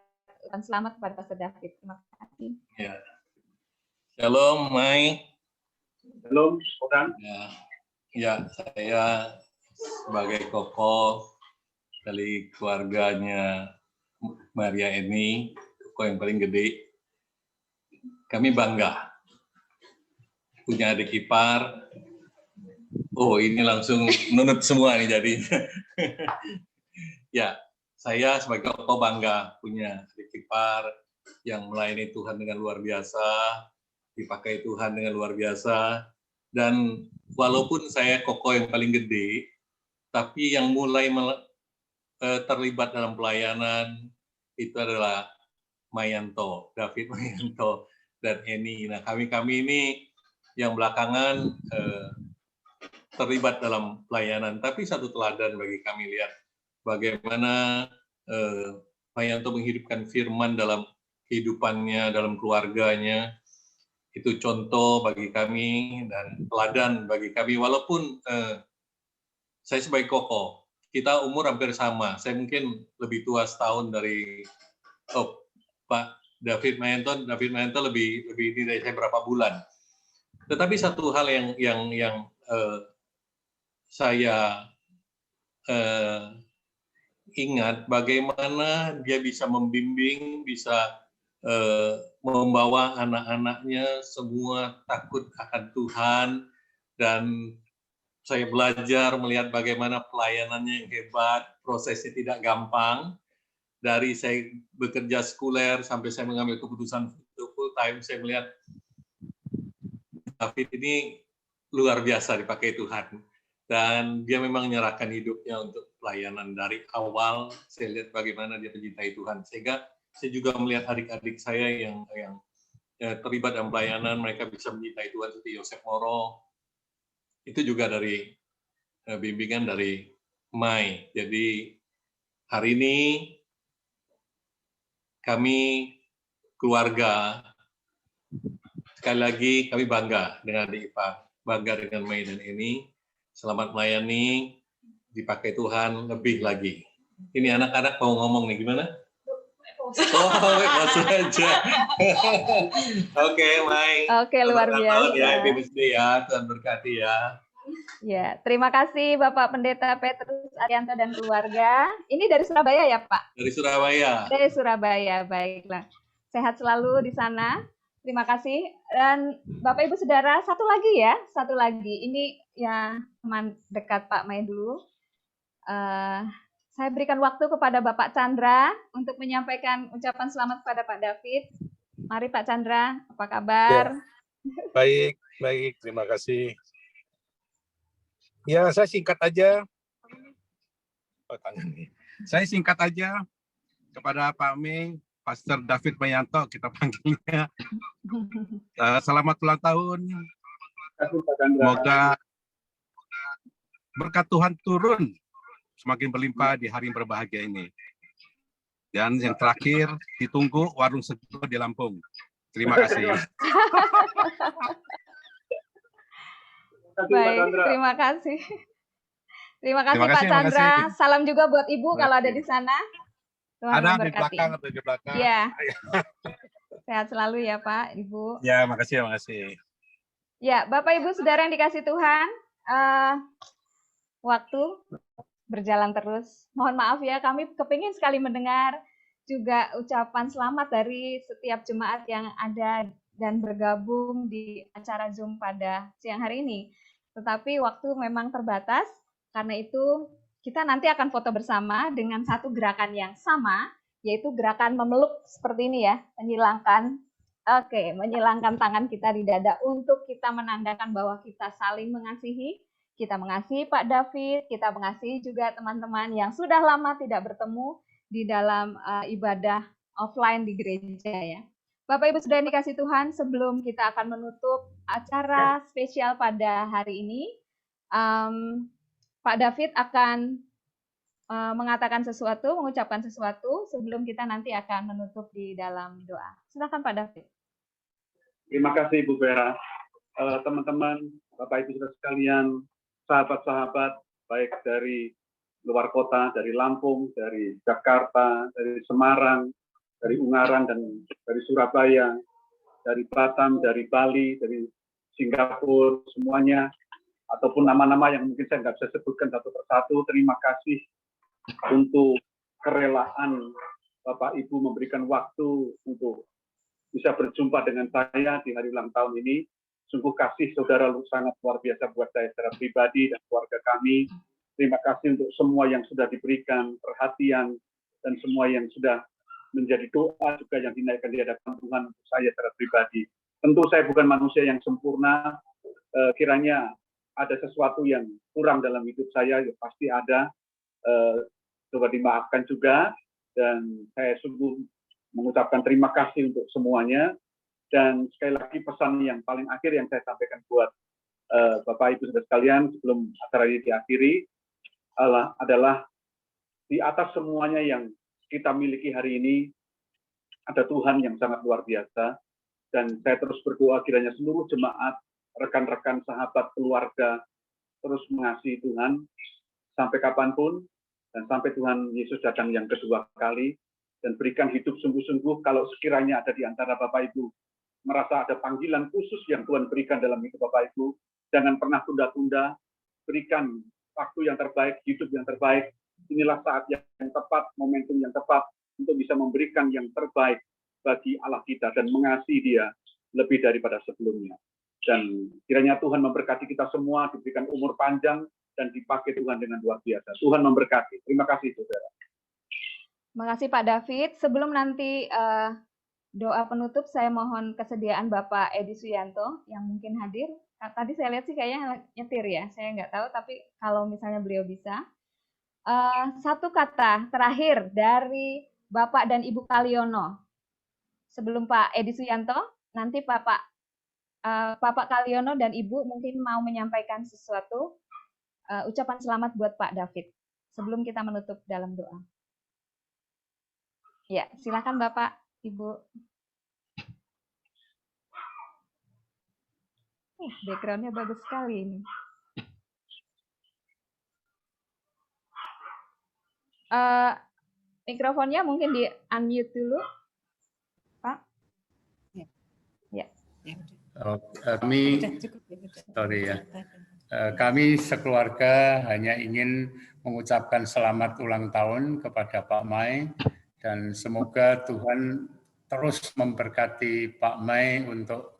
selamat kepada Pastor David. Terima kasih. Ya. Shalom, Mai. Shalom, Okan. Ya, saya sebagai koko dari keluarganya Maria ini, koko yang paling gede, kami bangga punya adik ipar. Oh, ini langsung nunut semua nih jadi. Ya, saya sebagai koko bangga punya adik ipar yang melayani Tuhan dengan luar biasa, dipakai Tuhan dengan luar biasa. Dan walaupun saya koko yang paling gede, tapi yang mulai terlibat dalam pelayanan itu adalah Mayanto, David Mayanto dan Eni. Nah, kami ini yang belakangan terlibat dalam pelayanan, tapi satu teladan bagi kami lihat bagaimana Mayanto menghidupkan firman dalam kehidupannya, dalam keluarganya. Itu contoh bagi kami dan teladan bagi kami, walaupun saya sebagai koko, kita umur hampir sama. Saya mungkin lebih tua setahun dari Pak David Mayanto. David Mayanto lebih ini dari saya berapa bulan. Tetapi satu hal yang saya ingat bagaimana dia bisa membimbing, bisa membawa anak-anaknya semua takut akan Tuhan, dan saya belajar melihat bagaimana pelayanannya yang hebat, prosesnya tidak gampang. Dari saya bekerja sekuler sampai saya mengambil keputusan full time, saya melihat David ini luar biasa dipakai Tuhan. Dan dia memang menyerahkan hidupnya untuk pelayanan dari awal. Saya lihat bagaimana dia mencintai Tuhan. Sehingga saya juga melihat adik-adik saya yang terlibat dalam pelayanan, mereka bisa mencintai Tuhan seperti Yosef Moro. Itu juga dari bimbingan dari Mai. Jadi hari ini kami keluarga, sekali lagi kami bangga dengan adik ipar, bangga dengan Mai dan Eni. Selamat melayani, dipakai Tuhan lebih lagi. Ini anak-anak mau ngomong nih, gimana? Oh, masuk aja. Oke, Mai. Oke, luar biasa. Ya, Happy birthday ya, Tuhan berkati ya. Ya, terima kasih Bapak Pendeta Petrus Arianto dan keluarga. Ini dari Surabaya ya, Pak? Dari Surabaya. Dari Surabaya, baiklah. Sehat selalu di sana. Terima kasih. Dan Bapak Ibu Saudara, satu lagi. Ini ya teman dekat Pak Mai dulu. Saya berikan waktu kepada Bapak Chandra untuk menyampaikan ucapan selamat kepada Pak David. Mari Pak Chandra, apa kabar? Ya, baik, terima kasih. Ya, saya singkat aja. Saya singkat aja kepada Pak Mei, Pastor David Mayanto, kita panggilnya. Selamat ulang tahun. Semoga berkat Tuhan turun semakin berlimpah di hari yang berbahagia ini. Dan yang terakhir, ditunggu warung sejuk di Lampung. Terima kasih. Baik, terima kasih. Terima kasih Terima Pak kasih, Chandra. makasih. Salam juga buat Ibu kalau ada di sana. Tuhan Ada di memberkati. belakang, ada di belakang. Iya. Sehat selalu ya Pak, Ibu. Ya, makasih, makasih. Ya, Bapak Ibu Saudara yang dikasih Tuhan, waktu berjalan terus. Mohon maaf ya, kami kepingin sekali mendengar juga ucapan selamat dari setiap jemaat yang ada dan bergabung di acara Zoom pada siang hari ini. Tetapi waktu memang terbatas, karena itu kita nanti akan foto bersama dengan satu gerakan yang sama, yaitu gerakan memeluk seperti ini ya, menyilangkan tangan kita di dada untuk kita menandakan bahwa kita saling mengasihi. Kita mengasihi Pak David, kita mengasihi juga teman-teman yang sudah lama tidak bertemu di dalam ibadah offline di gereja ya. Bapak Ibu sudah dikasih Tuhan, sebelum kita akan menutup acara spesial pada hari ini, Pak David akan mengatakan sesuatu, mengucapkan sesuatu sebelum kita nanti akan menutup di dalam doa. Silakan Pak David. Terima kasih Bu Vera. Teman-teman, Bapak Ibu saudara sekalian, sahabat-sahabat baik dari luar kota, dari Lampung, dari Jakarta, dari Semarang, dari Ungaran dan dari Surabaya, dari Batam, dari Bali, dari Singapura, semuanya, ataupun nama-nama yang mungkin saya nggak bisa sebutkan satu persatu. Terima kasih untuk kerelaan Bapak Ibu memberikan waktu untuk bisa berjumpa dengan saya di hari ulang tahun ini. Sungguh kasih saudara sangat luar biasa buat saya secara pribadi dan keluarga kami. Terima kasih untuk semua yang sudah diberikan perhatian dan semua yang sudah menjadi doa juga yang dinaikkan di hadapan Tuhan untuk saya secara pribadi. Tentu saya bukan manusia yang sempurna, kiranya ada sesuatu yang kurang dalam hidup saya, ya pasti ada. Coba dimaafkan juga, dan saya sungguh mengucapkan terima kasih untuk semuanya. Dan sekali lagi pesan yang paling akhir yang saya sampaikan buat Bapak Ibu saudara sekalian sebelum acara ini diakhiri adalah di atas semuanya yang kita miliki hari ini ada Tuhan yang sangat luar biasa. Dan saya terus berdoa kiranya seluruh jemaat, rekan-rekan, sahabat, keluarga terus mengasihi Tuhan sampai kapanpun, dan sampai Tuhan Yesus datang yang kedua kali, dan berikan hidup sungguh-sungguh. Kalau sekiranya ada di antara Bapak Ibu merasa ada panggilan khusus yang Tuhan berikan dalam hidup Bapak Ibu, jangan pernah tunda-tunda, berikan waktu yang terbaik, hidup yang terbaik. Inilah saat yang tepat, momentum yang tepat untuk bisa memberikan yang terbaik bagi Allah kita dan mengasihi Dia lebih daripada sebelumnya. Dan kiranya Tuhan memberkati kita semua, diberikan umur panjang dan dipakai Tuhan dengan luar biasa. Tuhan memberkati. Terima kasih, saudara. Terima kasih Pak David. Sebelum nanti doa penutup, saya mohon kesediaan Bapak Edi Suyanto yang mungkin hadir. Tadi saya lihat sih kayaknya nyetir ya, saya nggak tahu, tapi kalau misalnya beliau bisa. Satu kata terakhir dari Bapak dan Ibu Kaliono. Sebelum Pak Edi Suyanto, nanti Bapak Kaliono dan Ibu mungkin mau menyampaikan sesuatu, ucapan selamat buat Pak David. Sebelum kita menutup dalam doa. Ya, silakan Bapak, Ibu. Background-nya bagus sekali ini. Mikrofonnya mungkin di unmute dulu, Pak. Ya. Kami sekeluarga hanya ingin mengucapkan selamat ulang tahun kepada Pak Mai, dan semoga Tuhan terus memberkati Pak Mai untuk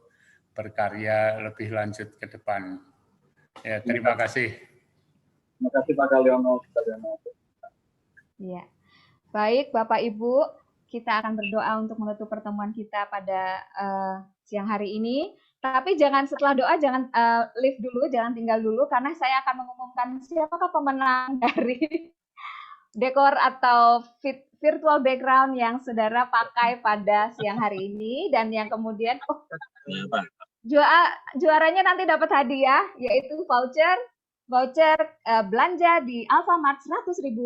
berkarya lebih lanjut ke depan. Ya, terima kasih. Terima kasih Pak Kaliono. Ya. Baik, Bapak Ibu, kita akan berdoa untuk menutup pertemuan kita pada siang hari ini. Tapi jangan setelah doa, jangan leave dulu, jangan tinggal dulu, karena saya akan mengumumkan siapakah pemenang dari dekor atau virtual background yang saudara pakai pada siang hari ini, dan yang kemudian juaranya nanti dapat hadiah, yaitu voucher voucher belanja di Alfamart Rp100.000.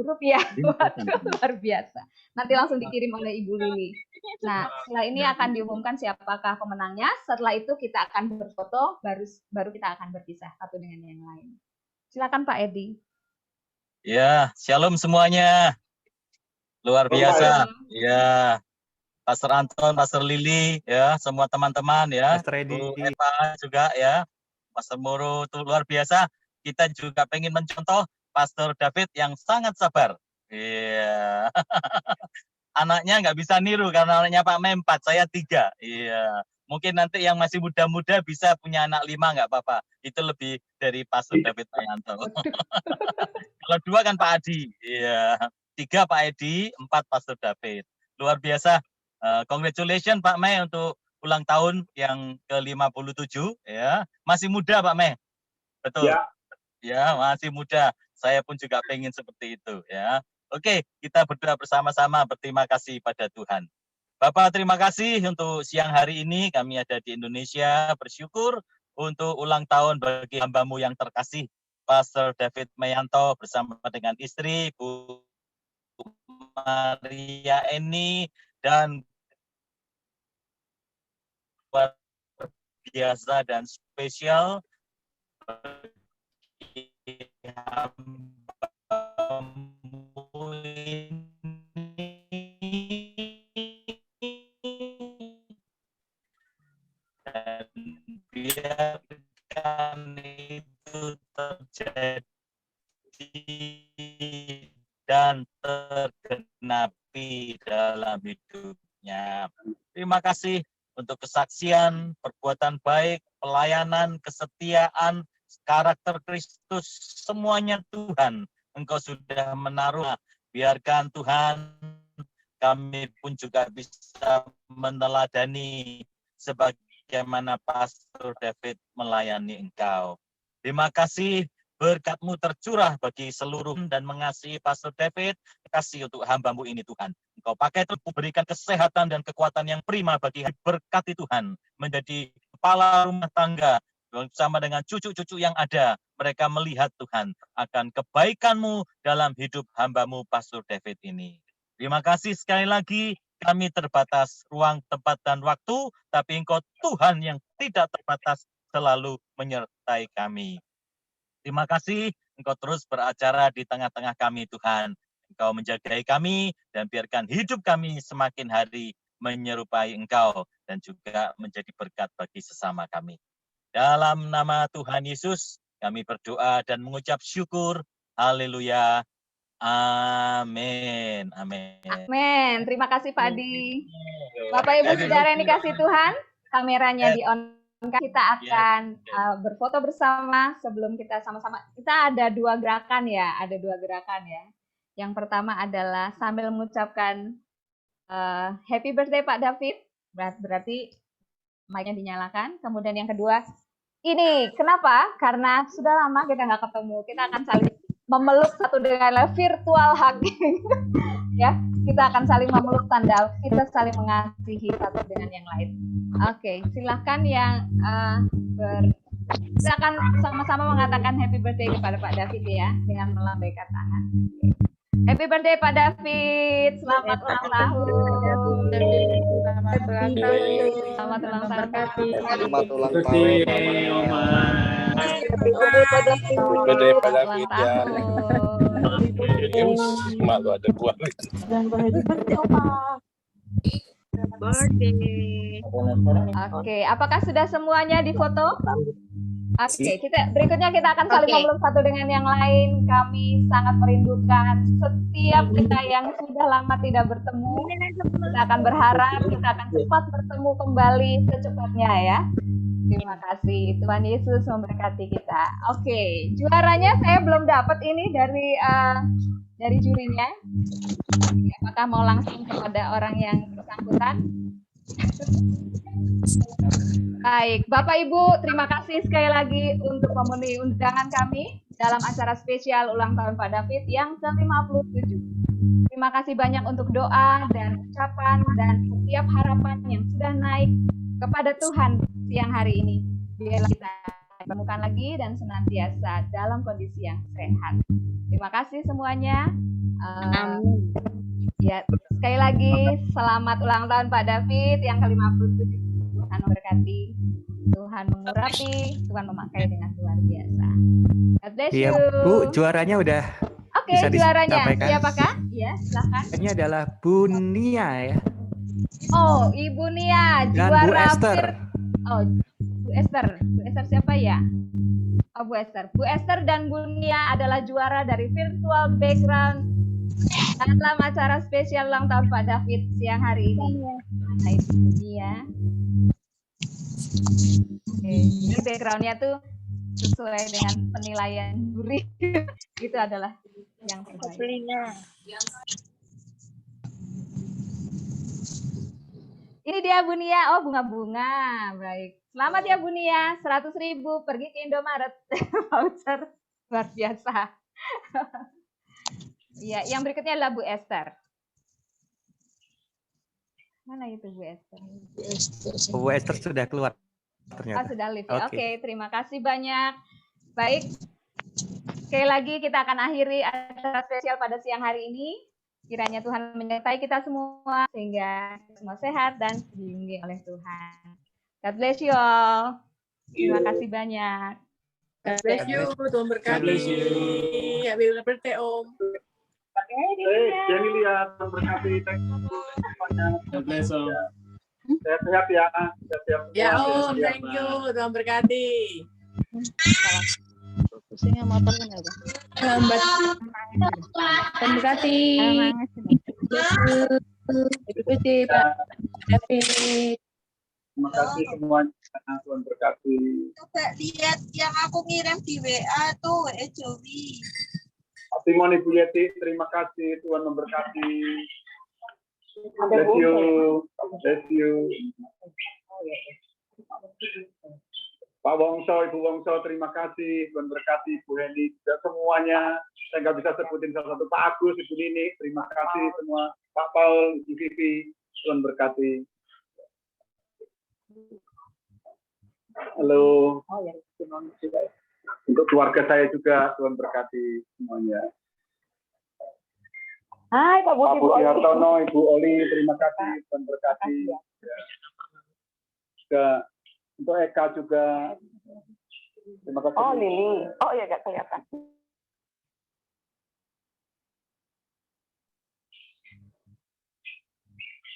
Luar biasa. Nanti langsung dikirim oleh Ibu Lili. Nah, setelah ini akan diumumkan siapakah pemenangnya. Setelah itu kita akan berfoto, baru kita akan berpisah satu dengan yang lain. Silakan Pak Edi. Ya, shalom semuanya. Luar biasa. Ya, Pastor Anton, Pastor Lili, ya, semua teman-teman ya. Pastor Edi. Bu Eva juga ya. Pastor Moro itu luar biasa. Kita juga pengen mencontoh Pastor David yang sangat sabar. Iya. Anaknya nggak bisa niru karena anaknya Pak Mem 4, saya 3. Iya. Mungkin nanti yang masih muda-muda bisa punya anak 5 nggak apa-apa. Itu lebih dari Pastor David Mayanto. Kalau 2 kan Pak Adi. Iya. 3 Pak Edi, 4 Pastor David. Luar biasa. Congratulations Pak Mei untuk ulang tahun yang ke-57 ya. Masih muda Pak Mei. Betul. Ya. Ya, masih muda. Saya pun juga pengen seperti itu ya. Oke, kita berdoa bersama-sama berterima kasih pada Tuhan. Bapak, terima kasih untuk siang hari ini kami ada di Indonesia, bersyukur untuk ulang tahun bagi hamba-Mu yang terkasih, Pastor David Mayanto bersama dengan istri, Bu Maria Eni, dan luar biasa dan spesial dan biarkan itu terjadi dan tergenapi dalam hidupnya. Terima kasih untuk kesaksian, perbuatan baik, pelayanan, kesetiaan, karakter Kristus, semuanya Tuhan, Engkau sudah menaruh. Biarkan Tuhan, kami pun juga bisa meneladani sebagaimana Pastor David melayani Engkau. Terima kasih, berkat-Mu tercurah bagi seluruh dan mengasihi Pastor David. Kasih untuk hamba-Mu ini Tuhan. Engkau pakai terus berikan kesehatan dan kekuatan yang prima bagi berkati Tuhan. Menjadi kepala rumah tangga bersama dengan cucu-cucu yang ada. Mereka melihat Tuhan akan kebaikan-Mu dalam hidup hamba-Mu Pastor David ini. Terima kasih sekali lagi. Kami terbatas ruang, tempat, dan waktu. Tapi Engkau Tuhan yang tidak terbatas selalu menyertai kami. Terima kasih, Engkau terus beracara di tengah-tengah kami, Tuhan. Engkau menjagai kami, dan biarkan hidup kami semakin hari menyerupai Engkau, dan juga menjadi berkat bagi sesama kami. Dalam nama Tuhan Yesus, kami berdoa dan mengucap syukur. Haleluya. Amin. Amin. Amin. Terima kasih Pak Adi. Bapak Ibu Saudara yang dikasih Tuhan, kameranya di-on. Kita akan berfoto bersama sebelum kita sama-sama. Kita ada 2 gerakan ya, Yang pertama adalah sambil mengucapkan happy birthday Pak David, berarti mic-nya dinyalakan. Kemudian yang kedua, ini kenapa? Karena sudah lama kita nggak ketemu. Kita akan saling memeluk satu dengan lain, virtual hugging. Ya, kita akan saling memeluk tanda kita saling mengasihi satu dengan yang lain. Oke, silakan yang silakan sama-sama mengatakan happy birthday kepada Pak David ya dengan melambaikan tangan. Happy birthday Pak David, selamat ulang tahun. Selamat ulang tahun. Selamat ulang tahun. Selamat ulang tahun. Happy birthday Pak David ya. Mak lu ada gua. Oke, apakah sudah semuanya difoto? Oke, berikutnya kita akan saling memeluk satu dengan yang lain. Kami sangat merindukan setiap kita yang sudah lama tidak bertemu. Kita akan berharap kita akan cepat bertemu kembali secepatnya ya. Terima kasih. Tuhan Yesus memberkati kita. Oke, juaranya saya belum dapat ini dari jurinya. Apakah mau langsung kepada orang yang bersangkutan? Baik, Bapak Ibu, terima kasih sekali lagi untuk memenuhi undangan kami dalam acara spesial ulang tahun Pak David yang ke-57. Terima kasih banyak untuk doa dan ucapan dan setiap harapan yang sudah naik kepada Tuhan siang hari ini. Biarlah kita pertemukan lagi dan senantiasa dalam kondisi yang sehat. Terima kasih semuanya. Ya, sekali lagi selamat ulang tahun Pak David yang ke-57. Tuhan memberkati, Tuhan mengurapi, Tuhan memakai dengan luar biasa. God bless you. Iya, Bu, juaranya udah Oke, bisa juaranya disampaikan. siapakah? Ya, silakan. Ini adalah Bu Nia ya. Oh, Ibu Nia, Dan juara Bu Esther. Oh, Bu Esther. Bu Esther siapa ya? Oh, Bu Esther. Bu Esther dan Bu Nia adalah juara dari virtual background dalam acara spesial ulang tahun Pak David siang hari ini. Nah, itu Bu Nia. Oke, ini backgroundnya tuh sesuai dengan penilaian juri. Itu adalah yang terbaik. Ini dia Bu Nia. Oh, bunga-bunga. Baik. Selamat ya Bu Nia. 100.000 pergi ke Indomaret. Voucher. Luar biasa. Iya, yang berikutnya adalah Bu Esther. Mana itu Bu Esther? Bu Esther sudah keluar Oh, ternyata. sudah live. Oke. Oke, terima kasih banyak. Baik. Sekali lagi kita akan akhiri acara spesial pada siang hari ini. Kiranya Tuhan menyertai kita semua sehingga semua sehat dan dilindungi oleh Tuhan. God bless you all. Terima kasih banyak. God bless you, Tuhan berkati. God bless you. Happy birthday, Om. Jangan lihat, berkati. God bless Om. Sehat-sehat ya. Sehat-sehat. Ya Om, thank you, Tuhan berkati. Pusingnya motor kan ya, Bang? Lambat. Tuhan berkati. Happy birthday, Pak David. Terima kasih semuanya. Tuhan berkati. Coba lihat yang aku ngirim di WA tuh, Jowi. Timon Ibu Yeti, terima kasih. Tuhan memberkati. Bless you. Bless you. Pak Wongso, Ibu Wongso, terima kasih. Tuhan berkati. Ibu Heni, juga semuanya. Saya nggak bisa sebutin salah satu. Pak Agus, Ibu Nini, terima kasih semua. Pak Paul, Ibu Vivi, Tuhan berkati. Halo. Untuk keluarga saya juga, Tuhan berkati semuanya. Hai Pak Budi. Pak Budi Hartono, Ibu Oli, terima kasih, Tuhan berkati. Juga untuk Eka juga, terima kasih. Oh Lili, oh ya nggak kelihatan.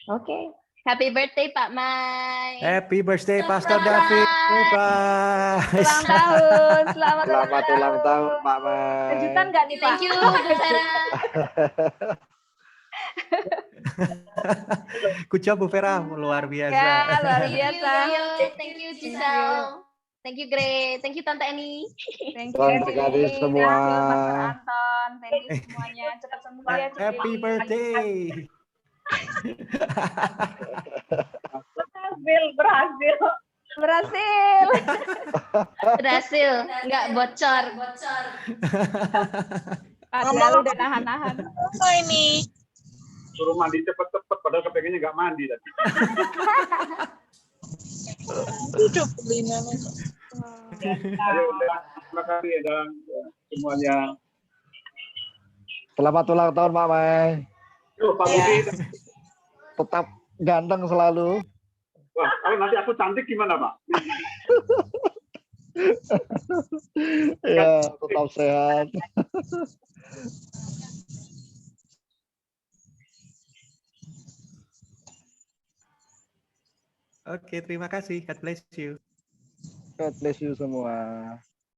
Oke, happy birthday Pak Mai. Happy birthday Pastor David. Bye. Ulang tahun, selamat ulang tahun Pak Mai. Kejutan nggak nih Pak? Thank you, Bu Vera. Good job Bu Vera, luar biasa. Ya, luar biasa. Thank you Giselle. Thank you Grace. Thank you Tante Eni. Thank you. Tuhan berkati semua. Mas Anton, thank you semuanya. Cepat sembuh ya. Happy birthday. Berhasil. Berhasil, nggak bocor. Padahal udah nahan-nahan. Oh ini. Suruh mandi cepet-cepet, padahal kepengennya nggak mandi tadi. Ayo, terima kasih ya, dan semuanya. Selamat ulang tahun Pak Mai. Yo, Pak Budi. Tetap ganteng selalu. Wah, kalau nanti aku cantik gimana, Pak? Ya, tetap sehat. Oke, terima kasih. God bless you. God bless you semua.